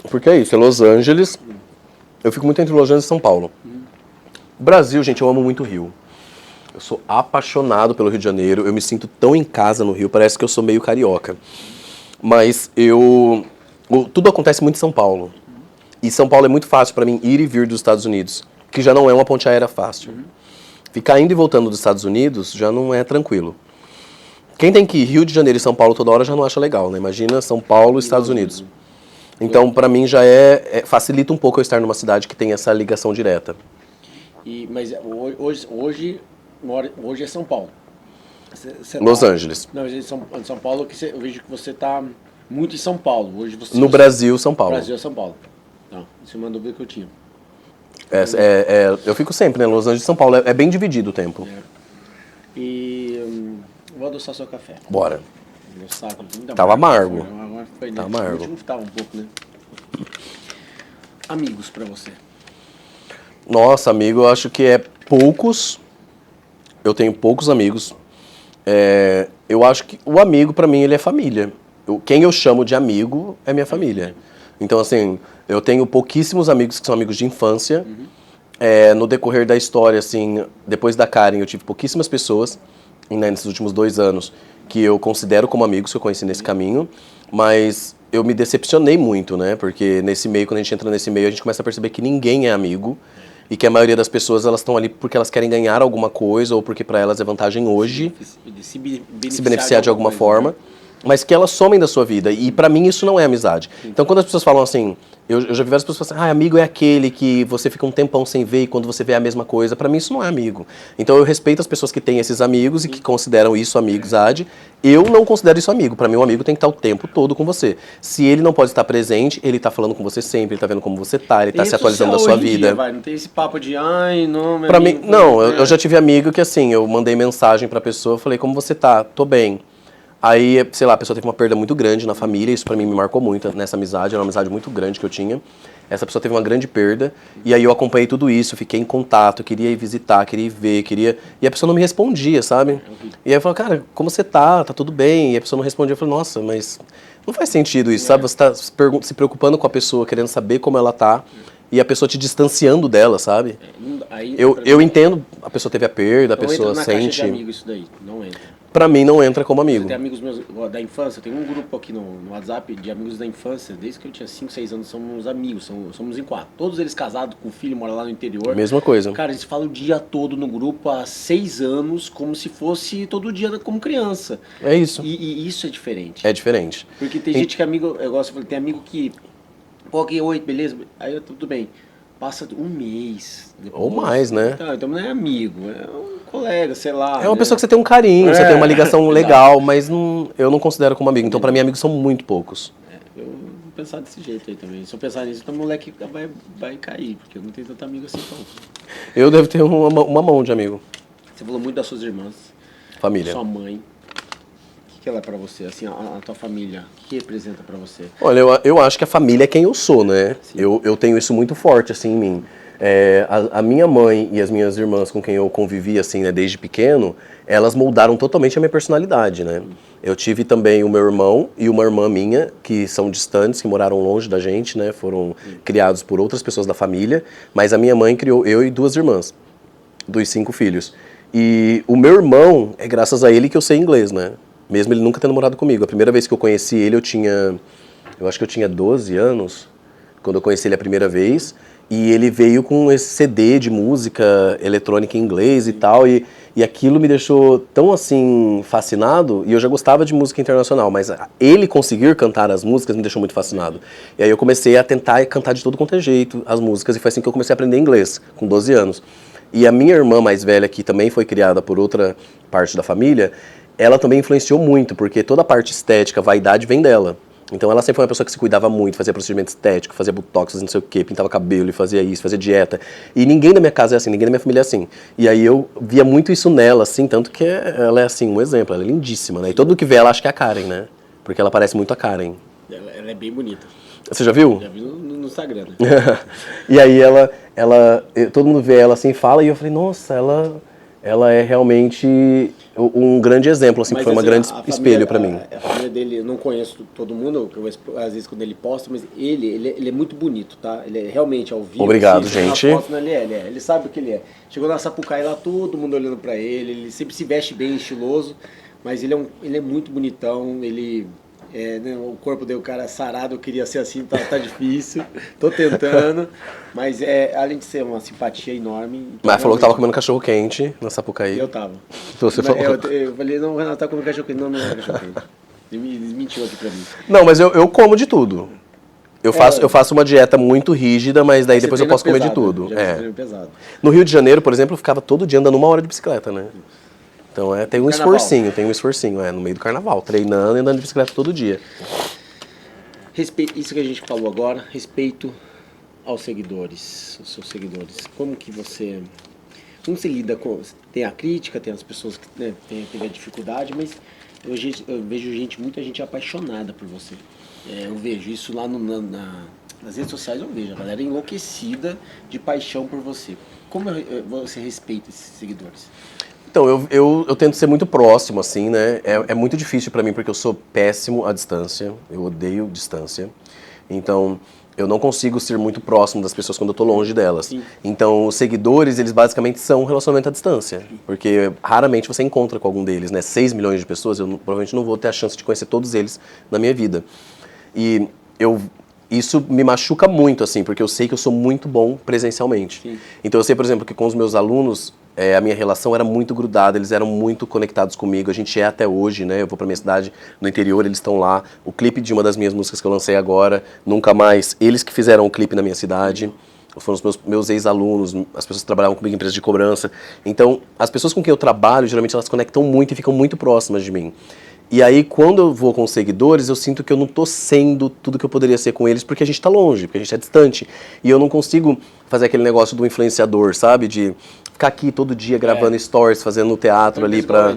Porque é isso, é Los Angeles. Eu fico muito entre Los Angeles e São Paulo. Brasil, gente, eu amo muito o Rio. Eu sou apaixonado pelo Rio de Janeiro. Eu me sinto tão em casa no Rio, parece que eu sou meio carioca. Mas tudo acontece muito em São Paulo. E São Paulo é muito fácil para mim ir e vir dos Estados Unidos, que já não é uma ponte aérea fácil. Ficar indo e voltando dos Estados Unidos já não é tranquilo. Quem tem que ir Rio de Janeiro e São Paulo toda hora já não acha legal, né? Imagina São Paulo e Estados Unidos. Então, para mim, já facilita um pouco eu estar numa cidade que tem essa ligação direta. Mas hoje é São Paulo. Você Los Angeles. Não, mas em São Paulo eu vejo que você está muito em São Paulo. Hoje No Brasil, São Paulo. Brasil é São Paulo. Não, isso é uma dúvida que eu tinha. Eu fico sempre, né? Los Angeles e São Paulo. É bem dividido o tempo. Vou adoçar seu café. Bora. Meu saco aqui ainda Tava amargo. Agora foi, né? Tava amargo. O último tava um pouco, né? Amigos pra você. Nossa, amigo, eu acho que é poucos. Eu tenho poucos amigos. Eu acho que o amigo, pra mim, ele é família. Quem eu chamo de amigo é minha família. Então, assim, eu tenho pouquíssimos amigos que são amigos de infância. No decorrer da história, assim, depois da Karen, eu tive pouquíssimas pessoas, né, nesses últimos 2 anos, que eu considero como amigos que eu conheci nesse caminho. Mas eu me decepcionei muito, né? Porque nesse meio, quando a gente entra nesse meio, a gente começa a perceber que ninguém é amigo. E que a maioria das pessoas, elas estão ali porque elas querem ganhar alguma coisa, ou porque para elas é vantagem hoje, se beneficiar de alguma forma, né? mas que elas somem da sua vida. E para mim isso não é amizade. Então quando as pessoas falam assim, eu já vi várias pessoas falarem assim, amigo é aquele que você fica um tempão sem ver e quando você vê é a mesma coisa. Para mim isso não é amigo. Então eu respeito as pessoas que têm esses amigos e que consideram isso amizade. Eu não considero isso amigo. Para mim um amigo tem que estar o tempo todo com você. Se ele não pode estar presente, ele tá falando com você sempre, ele tá vendo como você tá, ele tá se atualizando da sua vida. Não tem esse papo de, ai, não, meu Pra amigo, mim, não, eu já tive amigo que assim, eu mandei mensagem pra pessoa, falei, como você tá? Tô bem. Aí, sei lá, a pessoa teve uma perda muito grande na família, isso pra mim me marcou muito nessa amizade, era uma amizade muito grande que eu tinha. Essa pessoa teve uma grande perda, e aí eu acompanhei tudo isso, fiquei em contato, queria ir visitar, queria ir ver, e a pessoa não me respondia, sabe? E aí eu falei, cara, como você tá? Tá tudo bem? E a pessoa não respondia, eu falei, nossa, mas não faz sentido isso, sabe? Você tá se preocupando com a pessoa, querendo saber como ela tá, e a pessoa te distanciando dela, sabe? Eu entendo, a pessoa teve a perda, a pessoa entra na caixa sente. de amigo isso daí, não entra. Pra mim não entra como amigo. Tem amigos meus da infância, tem um grupo aqui no WhatsApp de amigos da infância, desde que eu tinha 5, 6 anos, somos amigos, somos em 4. Todos eles casados, com filho, moram lá no interior. Mesma coisa. Cara, eles falam o dia todo no grupo há 6 anos, como se fosse todo dia como criança. É isso. E isso é diferente. É diferente. Porque tem gente que é amigo, eu gosto de falar, tem amigo que, pô, aqui, oi, beleza? Aí tudo bem. Passa um mês. Depois, Ou mais, né? Então não é amigo, é um colega, sei lá. É uma né? pessoa que você tem um carinho, você tem uma ligação exato. legal, mas eu não considero como amigo. Então, pra mim, amigos são muito poucos. Eu vou pensar desse jeito aí também. Se eu pensar nisso, então o moleque vai cair, porque eu não tenho tanto amigo assim, então. Eu devo ter uma mão de amigo. Você falou muito das suas irmãs, Família. sua mãe. O que ela é pra você? Assim, a tua família, o que representa pra você? Olha, eu acho que a família é quem eu sou, né? Eu tenho isso muito forte, assim, em mim. A minha mãe e as minhas irmãs com quem eu convivi, assim, né, desde pequeno, elas moldaram totalmente a minha personalidade, né? Eu tive também o meu irmão e uma irmã minha, que são distantes, que moraram longe da gente, né? Foram criados por outras pessoas da família, mas a minha mãe criou eu e 2 irmãs, dos 5 filhos. E o meu irmão, é graças a ele que eu sei inglês, né? Mesmo ele nunca tendo morado comigo. A primeira vez que eu conheci ele, eu acho que eu tinha 12 anos, quando eu conheci ele a primeira vez. E ele veio com esse CD de música eletrônica em inglês e tal, e aquilo me deixou tão assim fascinado, e eu já gostava de música internacional, mas ele conseguir cantar as músicas me deixou muito fascinado. E aí eu comecei a tentar cantar de todo quanto é jeito as músicas, e foi assim que eu comecei a aprender inglês, com 12 anos. E a minha irmã mais velha, que também foi criada por outra parte da família, ela também influenciou muito, porque toda a parte estética, vaidade vem dela. Então ela sempre foi uma pessoa que se cuidava muito, fazia procedimento estético, fazia botox, não sei o quê, pintava cabelo e fazia isso, fazia dieta. E ninguém da minha casa é assim, ninguém da minha família é assim. E aí eu via muito isso nela, assim, tanto que ela é assim, um exemplo, ela é lindíssima, né? E todo mundo que vê ela acha que é a Karen, né? Porque ela parece muito a Karen. Ela é bem bonita. Você já viu? Já vi no Instagram, né? E aí todo mundo vê ela assim e fala, e eu falei, nossa, ela é realmente um grande exemplo, assim, que foi uma assim, grande espelho pra mim. A família dele, eu não conheço todo mundo, às vezes quando ele posta, mas ele é muito bonito, tá? Ele é realmente ao vivo. Obrigado, assim, gente. nas fotos, não, ele sabe o que ele é. Chegou na Sapucaí lá, todo mundo olhando pra ele sempre se veste bem, estiloso, mas ele é muito bonitão, né, o corpo dele, o cara sarado, eu queria ser assim, tá difícil, tô tentando, mas além de ser uma simpatia enorme... Então, Mas falou que tava comendo cachorro quente na Sapucaí. Eu tava. Então você falou. Eu falei, não, o Renato tá comendo cachorro quente. Não é cachorro quente. Ele mentiu aqui pra mim. Não, mas eu como de tudo. Eu faço uma dieta muito rígida, mas daí depois eu posso comer de tudo. Pesado. No Rio de Janeiro, por exemplo, eu ficava todo dia andando 1 hora de bicicleta, né? Então tem um esforcinho, no meio do carnaval, treinando e andando de bicicleta todo dia. Isso que a gente falou agora, respeito aos seguidores, os seus seguidores. Como você lida com... Tem a crítica, tem as pessoas que, né, têm a dificuldade, mas eu vejo muita gente apaixonada por você. Eu vejo isso lá nas redes sociais, eu vejo a galera enlouquecida de paixão por você. Como você respeita esses seguidores? Então, eu tento ser muito próximo, assim, né? É muito difícil pra mim, porque eu sou péssimo à distância. Eu odeio distância. Então, eu não consigo ser muito próximo das pessoas quando eu tô longe delas. Sim. Então, os seguidores, eles basicamente são um relacionamento à distância. Porque raramente você encontra com algum deles, né? 6 milhões de pessoas, provavelmente não vou ter a chance de conhecer todos eles na minha vida. E isso me machuca muito, assim, porque eu sei que eu sou muito bom presencialmente. Sim. Então, eu sei, por exemplo, que com os meus alunos... a minha relação era muito grudada, eles eram muito conectados comigo, a gente é até hoje, né? Eu vou pra minha cidade no interior, eles estão lá. O clipe de uma das minhas músicas que eu lancei agora, Nunca Mais, eles que fizeram o clipe na minha cidade. Foram os meus ex-alunos, as pessoas que trabalhavam comigo em empresa de cobrança. Então, as pessoas com quem eu trabalho, geralmente elas conectam muito e ficam muito próximas de mim. E aí, quando eu vou com os seguidores, eu sinto que eu não tô sendo tudo que eu poderia ser com eles, porque a gente tá longe, porque a gente é distante. E eu não consigo fazer aquele negócio do influenciador, sabe? De ficar aqui todo dia gravando stories, fazendo teatro ali pra...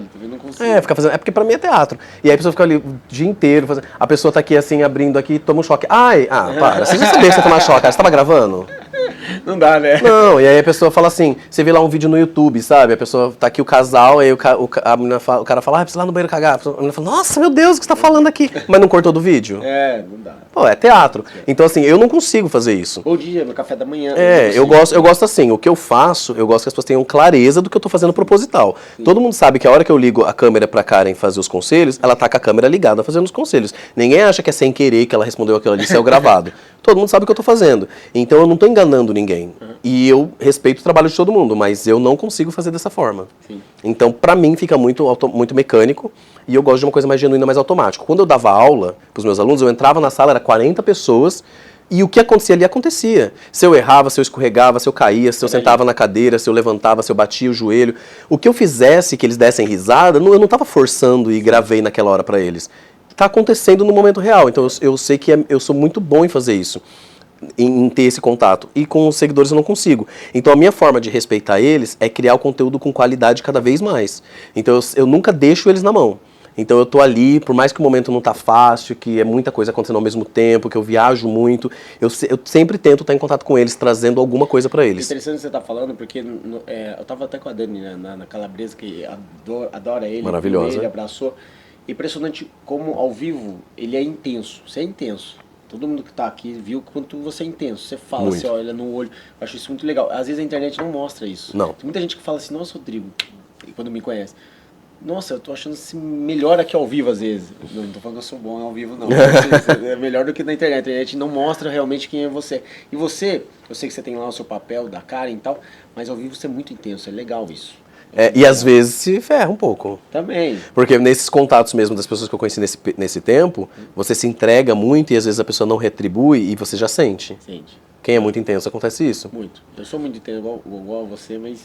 ficar fazendo... É porque pra mim é teatro. E aí a pessoa fica ali o dia inteiro fazendo... A pessoa tá aqui assim, abrindo aqui, toma um choque. Para, você já sabia que você toma choque, cara, você tava gravando? Não dá, né? Não, e aí a pessoa fala assim, você vê lá um vídeo no YouTube, sabe? A pessoa tá aqui o casal, aí a menina fala, o cara fala, precisa ir lá no banheiro cagar. A menina fala, nossa, meu Deus, o que você tá falando aqui? Mas não cortou do vídeo? Não dá. Pô, é teatro. Então assim, eu não consigo fazer isso. Bom dia, meu café da manhã. Eu gosto assim, o que eu faço, eu gosto que as pessoas tenham clareza do que eu tô fazendo proposital. Sim. Todo mundo sabe que a hora que eu ligo a câmera pra Karen fazer os conselhos, ela tá com a câmera ligada fazendo os conselhos. Ninguém acha que é sem querer que ela respondeu aquilo ali, saiu gravado. Todo mundo sabe o que eu tô fazendo. Então eu não tô enganando ninguém. E eu respeito o trabalho de todo mundo, mas eu não consigo fazer dessa forma. Sim. Então, pra mim, fica muito mecânico e eu gosto de uma coisa mais genuína, mais automática. Quando eu dava aula pros meus alunos, eu entrava na sala, era 40 pessoas, e o que acontecia ali acontecia. Se eu errava, se eu escorregava, se eu caía, se eu sentava na cadeira, se eu levantava, se eu batia o joelho. O que eu fizesse, que eles dessem risada, eu não tava forçando e gravei naquela hora pra eles. Tá acontecendo no momento real. Então eu sei que eu sou muito bom em fazer isso. Em ter esse contato. E com os seguidores eu não consigo. Então a minha forma de respeitar eles é criar o conteúdo com qualidade cada vez mais. Então eu nunca deixo eles na mão. Então eu tô ali, por mais que o momento não tá fácil, que é muita coisa acontecendo ao mesmo tempo, que eu viajo muito, eu sempre tento estar em contato com eles, trazendo alguma coisa pra eles. É interessante você tá falando, porque eu tava até com a Dani, né, na Calabresa, que adora ele. Maravilhosa. Ele abraçou. Impressionante como ao vivo ele é intenso. Você é intenso. Todo mundo que tá aqui viu quanto você é intenso. Você fala, muito. você olha no olho. Eu acho isso muito legal. Às vezes a internet não mostra isso. Não. Tem muita gente que fala assim, nossa, Rodrigo, quando me conhece. nossa, eu tô achando assim, melhor aqui ao vivo às vezes. Não tô falando que eu sou bom ao vivo, não. É melhor do que na internet. A internet não mostra realmente quem é você. E você, eu sei que você tem lá o seu papel da cara e tal, mas ao vivo você é muito intenso, é legal isso. E às vezes se ferra um pouco. Também. Porque nesses contatos mesmo das pessoas que eu conheci nesse tempo, você se entrega muito e às vezes a pessoa não retribui e você já sente. Sente. Quem é muito intenso, acontece isso. Muito. Eu sou muito intenso igual a você, mas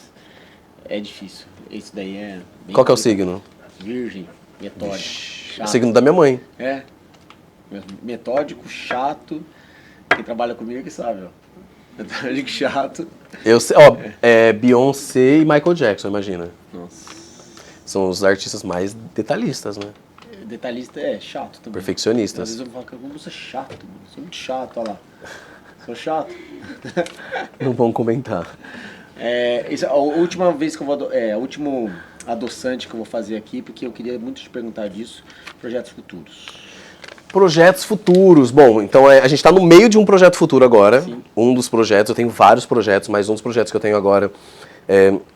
é difícil. Esse daí é bem Qual que é o complicado. signo? Virgem, metódico, O chato. signo da minha mãe. É. Metódico, chato. Quem trabalha comigo que sabe, ó. Metódico, chato. Eu sei, ó, Beyoncé e Michael Jackson, imagina. Nossa. São os artistas mais detalhistas, né? Detalhista é chato também. Perfeccionistas. Às vezes eu falo que eu não sou chato, mano. Sou muito chato, olha lá. Sou chato. Não vão comentar. A última vez que eu vou. A último adoçante que eu vou fazer aqui, porque eu queria muito te perguntar disso. Projetos futuros. Projetos futuros. Bom, então a gente está no meio de um projeto futuro agora. Sim. Um dos projetos, eu tenho vários projetos, mas um dos projetos que eu tenho agora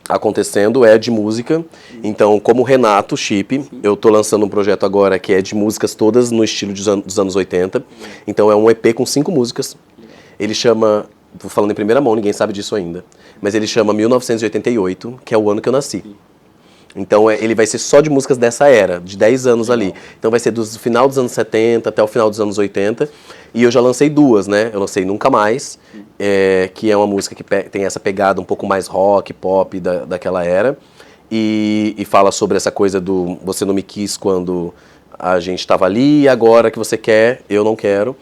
acontecendo é de música. Então, como Renato Chip, eu tô lançando um projeto agora que é de músicas todas no estilo dos anos 80. Então é um EP com 5 músicas. Ele chama, tô falando em primeira mão, ninguém sabe disso ainda, mas ele chama 1988, que é o ano que eu nasci. Então ele vai ser só de músicas dessa era, de 10 anos ali. Então vai ser do final dos anos 70 até o final dos anos 80. E eu já lancei 2, né? Eu lancei Nunca Mais, que é uma música que tem essa pegada um pouco mais rock, pop daquela era. E fala sobre essa coisa do você não me quis quando a gente estava ali, e agora que você quer, eu não quero.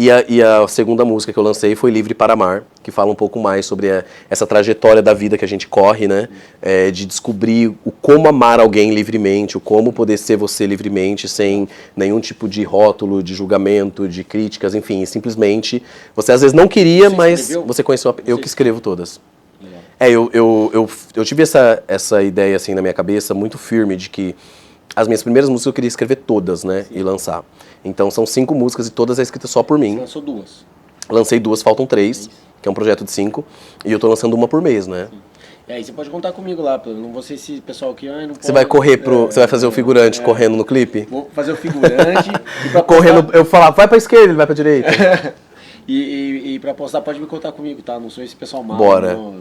E a segunda música que eu lancei foi Livre para Amar, que fala um pouco mais sobre essa trajetória da vida que a gente corre, né? De descobrir o como amar alguém livremente, o como poder ser você livremente, sem nenhum tipo de rótulo, de julgamento, de críticas, enfim. Simplesmente, você às vezes não queria, mas escreveu? você conheceu eu que escrevo todas. Legal. Eu tive essa ideia assim na minha cabeça, muito firme, de que as minhas primeiras músicas eu queria escrever todas, né? E lançar. Então são 5 músicas e todas escritas só por mim. Você lançou 2. Lancei 2, faltam 3, que é um projeto de 5. E eu tô lançando uma por mês, né? E aí você pode contar comigo lá, eu não vou ser esse pessoal que não pode. Você vai correr você vai fazer o figurante correndo no clipe? Vou fazer o figurante e pra Correndo, postar, eu falar, vai pra esquerda, ele vai pra direita. e pra postar pode me contar comigo, tá? Não sou esse pessoal mal. Bora. Não,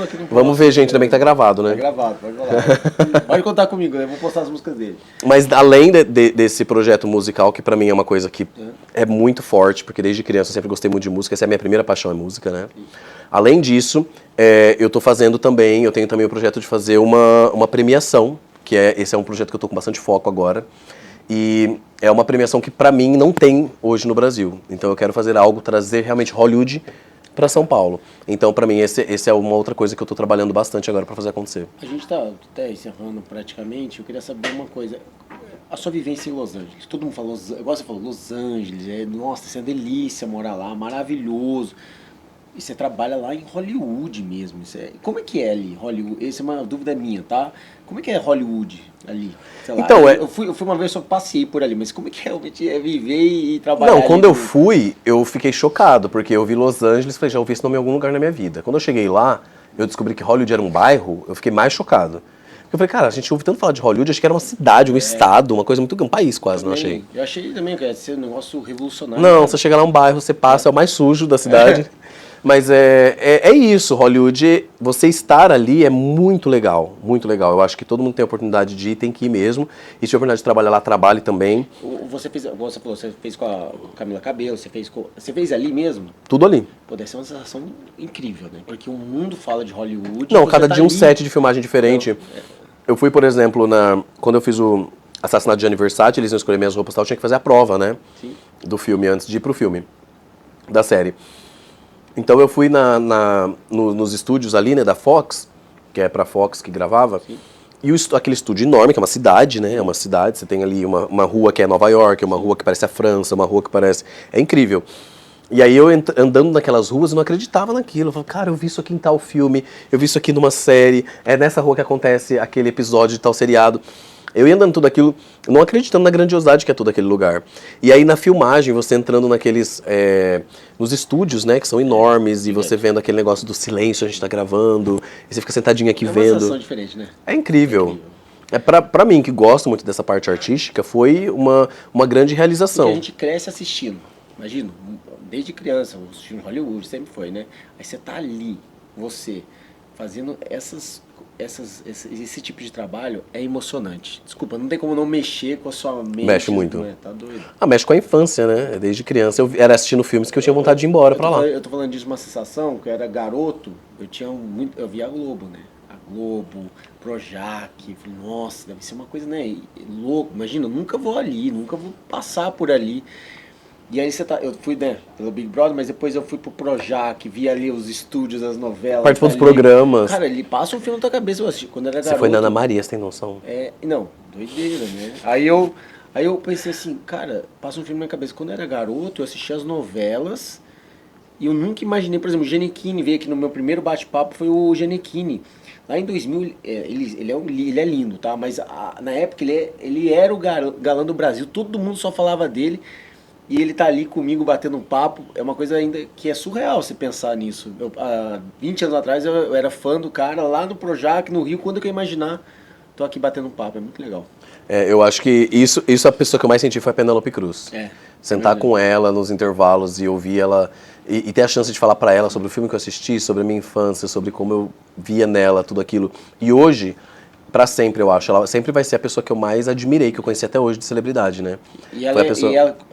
aqui não posso. Vamos ver, gente, ainda bem que tá gravado, Tá né? gravado, pode falar. Pode contar comigo, eu vou postar as músicas dele. Mas além desse projeto musical, que pra mim é uma coisa que é muito forte, porque desde criança eu sempre gostei muito de música, essa é a minha primeira paixão, é música, né? Além disso, eu tô fazendo também, eu tenho também o projeto de fazer uma premiação, esse é um projeto que eu tô com bastante foco agora, e é uma premiação que pra mim não tem hoje no Brasil. Então eu quero fazer algo, trazer realmente Hollywood para São Paulo. Então, para mim, esse é uma outra coisa que eu estou trabalhando bastante agora para fazer acontecer. A gente está até encerrando praticamente. Eu queria saber uma coisa. A sua vivência em Los Angeles. Todo mundo falou, igual você falou, Los Angeles. Nossa, isso é uma delícia morar lá, maravilhoso. E você trabalha lá em Hollywood mesmo. Como é que é ali, Hollywood? Essa é uma dúvida minha, tá? Como é que é Hollywood ali? Sei lá, então, eu fui uma vez, só passei por ali, mas como é que realmente é viver e trabalhar Não, quando ali? eu fui, eu fiquei chocado, porque eu vi Los Angeles e falei, já ouvi esse nome em algum lugar na minha vida. Quando eu cheguei lá, eu descobri que Hollywood era um bairro, eu fiquei mais chocado. Eu falei, cara, a gente ouve tanto falar de Hollywood, acho que era uma cidade, um estado, uma coisa muito... um país quase, não achei. Eu achei também que ia ser um negócio revolucionário. Não, cara. você chega lá um bairro, você passa, é o mais sujo da cidade. Mas é isso, Hollywood, você estar ali é muito legal, muito legal. Eu acho que todo mundo tem a oportunidade de ir, tem que ir mesmo. E se tiver a oportunidade de trabalhar lá, trabalhe também. Você fez com a Camila Cabello, você fez ali mesmo? Tudo ali. Pô, deve ser uma sensação incrível, né? Porque o mundo fala de Hollywood. Não, você cada tá dia um ali. set de filmagem diferente. Eu fui, por exemplo, quando eu fiz o Assassinato de Gianni Versace, eles iam escolher minhas roupas e tal, eu tinha que fazer a prova, né? Sim. Do filme, antes de ir pro filme, da série. Então eu fui nos estúdios ali, né, da Fox, que é pra Fox que gravava. Sim. E aquele estúdio enorme, que é uma cidade, né? É uma cidade, você tem ali uma rua que é Nova York, uma rua que parece a França, uma rua que parece... É incrível. E aí eu andando naquelas ruas, eu não acreditava naquilo. Eu falei, cara, eu vi isso aqui em tal filme, eu vi isso aqui numa série, é nessa rua que acontece aquele episódio de tal seriado. Eu ia andando tudo aquilo, não acreditando na grandiosidade que é todo aquele lugar. E aí na filmagem, você entrando naqueles, nos estúdios, né, que são enormes, e você vendo aquele negócio do silêncio, a gente tá gravando, e você fica sentadinho aqui uma vendo. sensação diferente, né? É incrível. Pra mim, que gosto muito dessa parte artística, foi uma grande realização. Porque a gente cresce assistindo. Imagina, desde criança, assistindo Hollywood, sempre foi, né? Aí você tá ali, você, fazendo esse tipo de trabalho, é emocionante. Desculpa, não tem como não mexer com a sua mente. Mexe muito. Né? Tá doido. Mexe com a infância, né? Desde criança eu era assistindo filmes que eu tinha vontade de ir embora pra lá. Eu tô falando disso, uma sensação, que eu era garoto, eu via a Globo, né? A Globo, Projac, eu falei, nossa, deve ser uma coisa, né, louco, imagina, eu nunca vou ali, nunca vou passar por ali. E aí eu fui, né, pelo Big Brother, mas depois eu fui pro Projac, vi ali os estúdios, as novelas. Participou dos ali. programas. Cara, ele passa um filme na tua cabeça, eu assisti, quando era garoto. Você foi na Ana Maria, você tem noção? Não, doideira, né? Aí eu pensei assim, cara, passa um filme na minha cabeça. Quando eu era garoto, eu assistia as novelas e eu nunca imaginei, por exemplo, o Gianecchini veio aqui no meu primeiro bate-papo, foi o Gianecchini. Lá em 2000, ele é lindo, tá? Mas na época ele era o galã do Brasil, todo mundo só falava dele. E ele tá ali comigo batendo um papo, é uma coisa ainda que é surreal você pensar nisso. Há 20 anos atrás eu era fã do cara lá no Projac, no Rio, quando eu ia imaginar, tô aqui batendo um papo, é muito legal. Eu acho que isso a pessoa que eu mais senti foi a Penélope Cruz. Sentar com ela nos intervalos e ouvir ela, e ter a chance de falar pra ela sobre o filme que eu assisti, sobre a minha infância, sobre como eu via nela tudo aquilo. E hoje, pra sempre, eu acho, ela sempre vai ser a pessoa que eu mais admirei, que eu conheci até hoje de celebridade, né? E ela,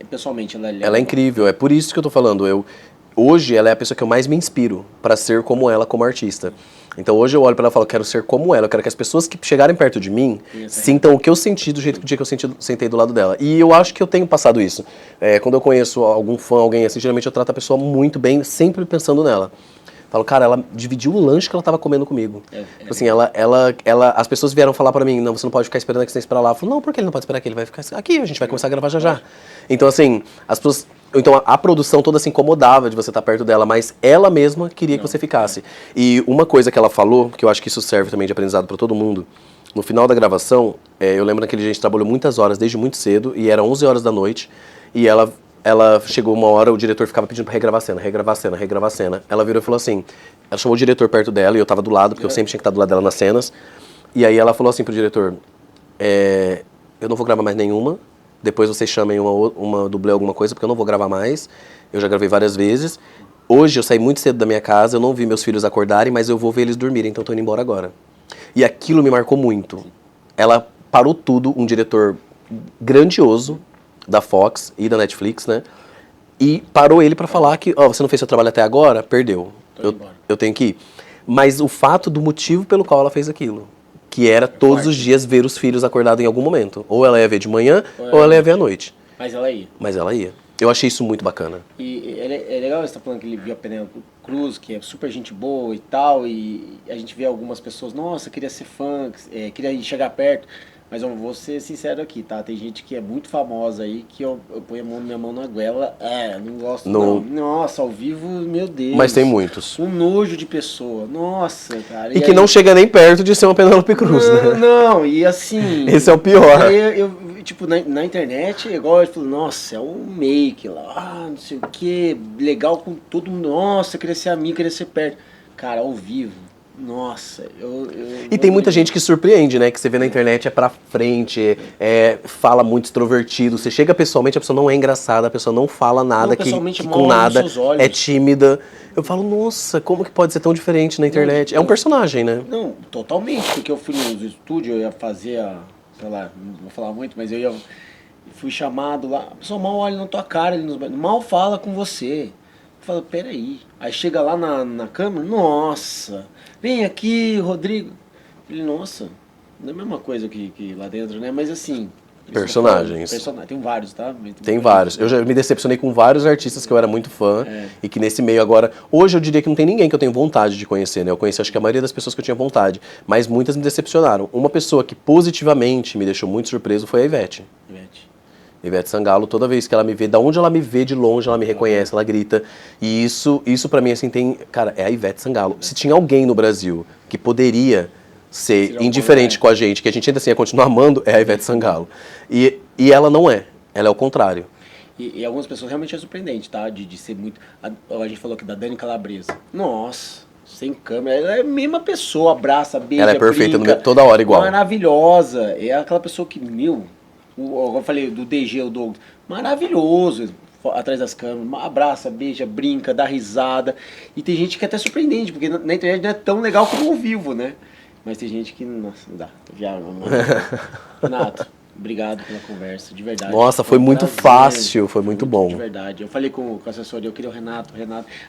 pessoalmente, ela é incrível, é por isso que eu tô falando. Hoje ela é a pessoa que eu mais me inspiro pra ser como ela, como artista. Então hoje eu olho pra ela e falo, quero ser como ela, eu quero que as pessoas que chegarem perto de mim sintam o que eu senti do jeito que eu sentei do lado dela. E eu acho que eu tenho passado isso. Quando eu conheço algum fã, alguém assim, geralmente eu trato a pessoa muito bem, sempre pensando nela. Falo, cara, ela dividiu o lanche que ela tava comendo comigo. Assim, as pessoas vieram falar pra mim, não, você não pode ficar esperando que você tem que esperar lá. Eu falo, não, por que ele não pode esperar aqui? Ele vai ficar aqui, a gente vai começar a gravar já já. Então, assim, as pessoas... Então, a produção toda se incomodava de você estar perto dela, mas ela mesma queria que você ficasse. E uma coisa que ela falou, que eu acho que isso serve também de aprendizado pra todo mundo, no final da gravação, eu lembro naquele dia a gente trabalhou muitas horas, desde muito cedo, e eram 11 horas da noite, e ela chegou uma hora, o diretor ficava pedindo pra regravar a cena, regravar a cena, regravar a cena. Ela virou e falou assim, ela chamou o diretor perto dela, e eu tava do lado, porque eu sempre tinha que estar do lado dela nas cenas, e aí ela falou assim pro diretor, eu não vou gravar mais nenhuma, depois vocês chamem uma dublê, alguma coisa, porque eu não vou gravar mais, eu já gravei várias vezes. Hoje eu saí muito cedo da minha casa, eu não vi meus filhos acordarem, mas eu vou ver eles dormirem, então eu tô indo embora agora. E aquilo me marcou muito. Ela parou tudo, um diretor grandioso da Fox e da Netflix, né? E parou ele pra falar que, você não fez seu trabalho até agora? Perdeu. Eu tenho que ir. Mas o fato do motivo pelo qual ela fez aquilo, que era todos os dias ver os filhos acordados em algum momento. Ou ela ia ver de manhã, ou ela ia ver à noite. Mas ela ia. Mas ela ia. Eu achei isso muito bacana. E é legal você estar falando que ele viu a Penélope Cruz, que é super gente boa e tal, e a gente vê algumas pessoas, nossa, queria ser fã, queria chegar perto. Mas eu vou ser sincero aqui, tá? Tem gente que é muito famosa aí, que eu ponho minha mão na goela, não gosto não. Nossa, ao vivo, meu Deus. Mas tem muitos. Um nojo de pessoa, nossa, cara. E que aí... não chega nem perto de ser uma Penélope Cruz, né? Não, e assim... Esse é o pior. Aí eu tipo, na internet, igual eu falo, nossa, é um make lá, não sei o que, legal com todo mundo, nossa, queria ser amigo, queria ser perto. Cara, ao vivo, nossa, E tem muita gente que surpreende, né? Que você vê na internet, é pra frente, fala muito extrovertido. Você chega pessoalmente, a pessoa não é engraçada, a pessoa não fala nada, que com nada, é tímida. Eu falo, nossa, como que pode ser tão diferente na internet? É um personagem, né? Não, totalmente, porque eu fui no estúdio, eu ia fazer sei lá, não vou falar muito, mas fui chamado lá, a pessoa mal olha na tua cara, ele mal fala com você. Fala, peraí. Aí chega lá na câmera, nossa, vem aqui, Rodrigo. Ele, nossa, não é a mesma coisa que lá dentro, né? Mas assim... Personagens. Tem vários, tá? Tem vários. Eu já me decepcionei com vários artistas que eu era muito fã e que nesse meio agora... Hoje eu diria que não tem ninguém que eu tenho vontade de conhecer, né? Eu conheci acho que a maioria das pessoas que eu tinha vontade, mas muitas me decepcionaram. Uma pessoa que positivamente me deixou muito surpreso foi a Ivete. Ivete Sangalo, toda vez que ela me vê, da onde ela me vê de longe, ela me reconhece, ela grita. E isso pra mim, assim, cara, é a Ivete Sangalo. Se tinha alguém no Brasil que poderia ser Tirar o indiferente bolo, com a gente, que a gente ainda assim ia continuar amando, é a Ivete Sangalo. E ela não é. Ela é o contrário. E algumas pessoas realmente é surpreendente, tá? De ser muito. A gente falou aqui da Dani Calabresa. Nossa, sem câmera. Ela é a mesma pessoa, abraça, beija, Ela é perfeita brinca, toda hora igual. Maravilhosa. É aquela pessoa que, eu falei do DG, o Douglas. Maravilhoso. Atrás das câmeras, abraça, beija, brinca, dá risada. E tem gente que é até surpreendente, porque na internet não é tão legal como ao vivo, né? Mas tem gente que, nossa, não dá. Renato, obrigado pela conversa, de verdade. Nossa, foi um muito prazer, fácil, foi muito bom. De verdade. Eu falei com o assessor, eu queria o Renato.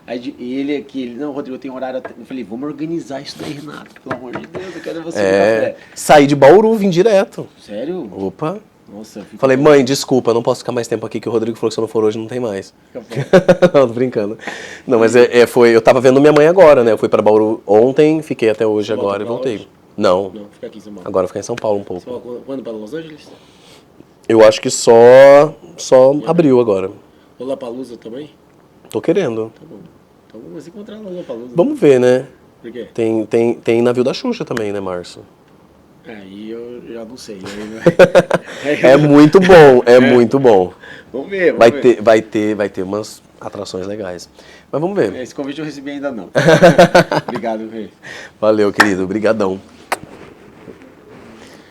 Aí ele aqui, não, Rodrigo, eu tenho horário. Eu falei, vamos organizar isso daí, Renato, pelo amor de Deus, eu quero você no café. Saí de Bauru, vim direto. Sério? Opa. Nossa, eu fico... Falei, mãe, desculpa, não posso ficar mais tempo aqui, que o Rodrigo falou que se eu não for hoje não tem mais. Não, tô brincando. Não, mas eu tava vendo minha mãe agora, né? Eu fui pra Bauru ontem, fiquei até hoje Você agora e volta pra voltei. hoje? Não, Não, fica aqui em São Paulo. agora ficar em São Paulo um pouco. Você vai quando para Los Angeles? Eu acho que só abriu agora. Lollapalooza também? Tô querendo. Tá bom. Então vamos encontrar lá no Lollapalooza. Vamos ver, né? Por quê? Tem navio da Xuxa também, né, Março? Aí eu já não sei. É muito bom, é muito bom. Vamos ver, Vai vamos ver. vai ter umas atrações legais. Mas vamos ver. Esse convite eu recebi ainda não. Obrigado, Rei. Valeu, querido. Obrigadão.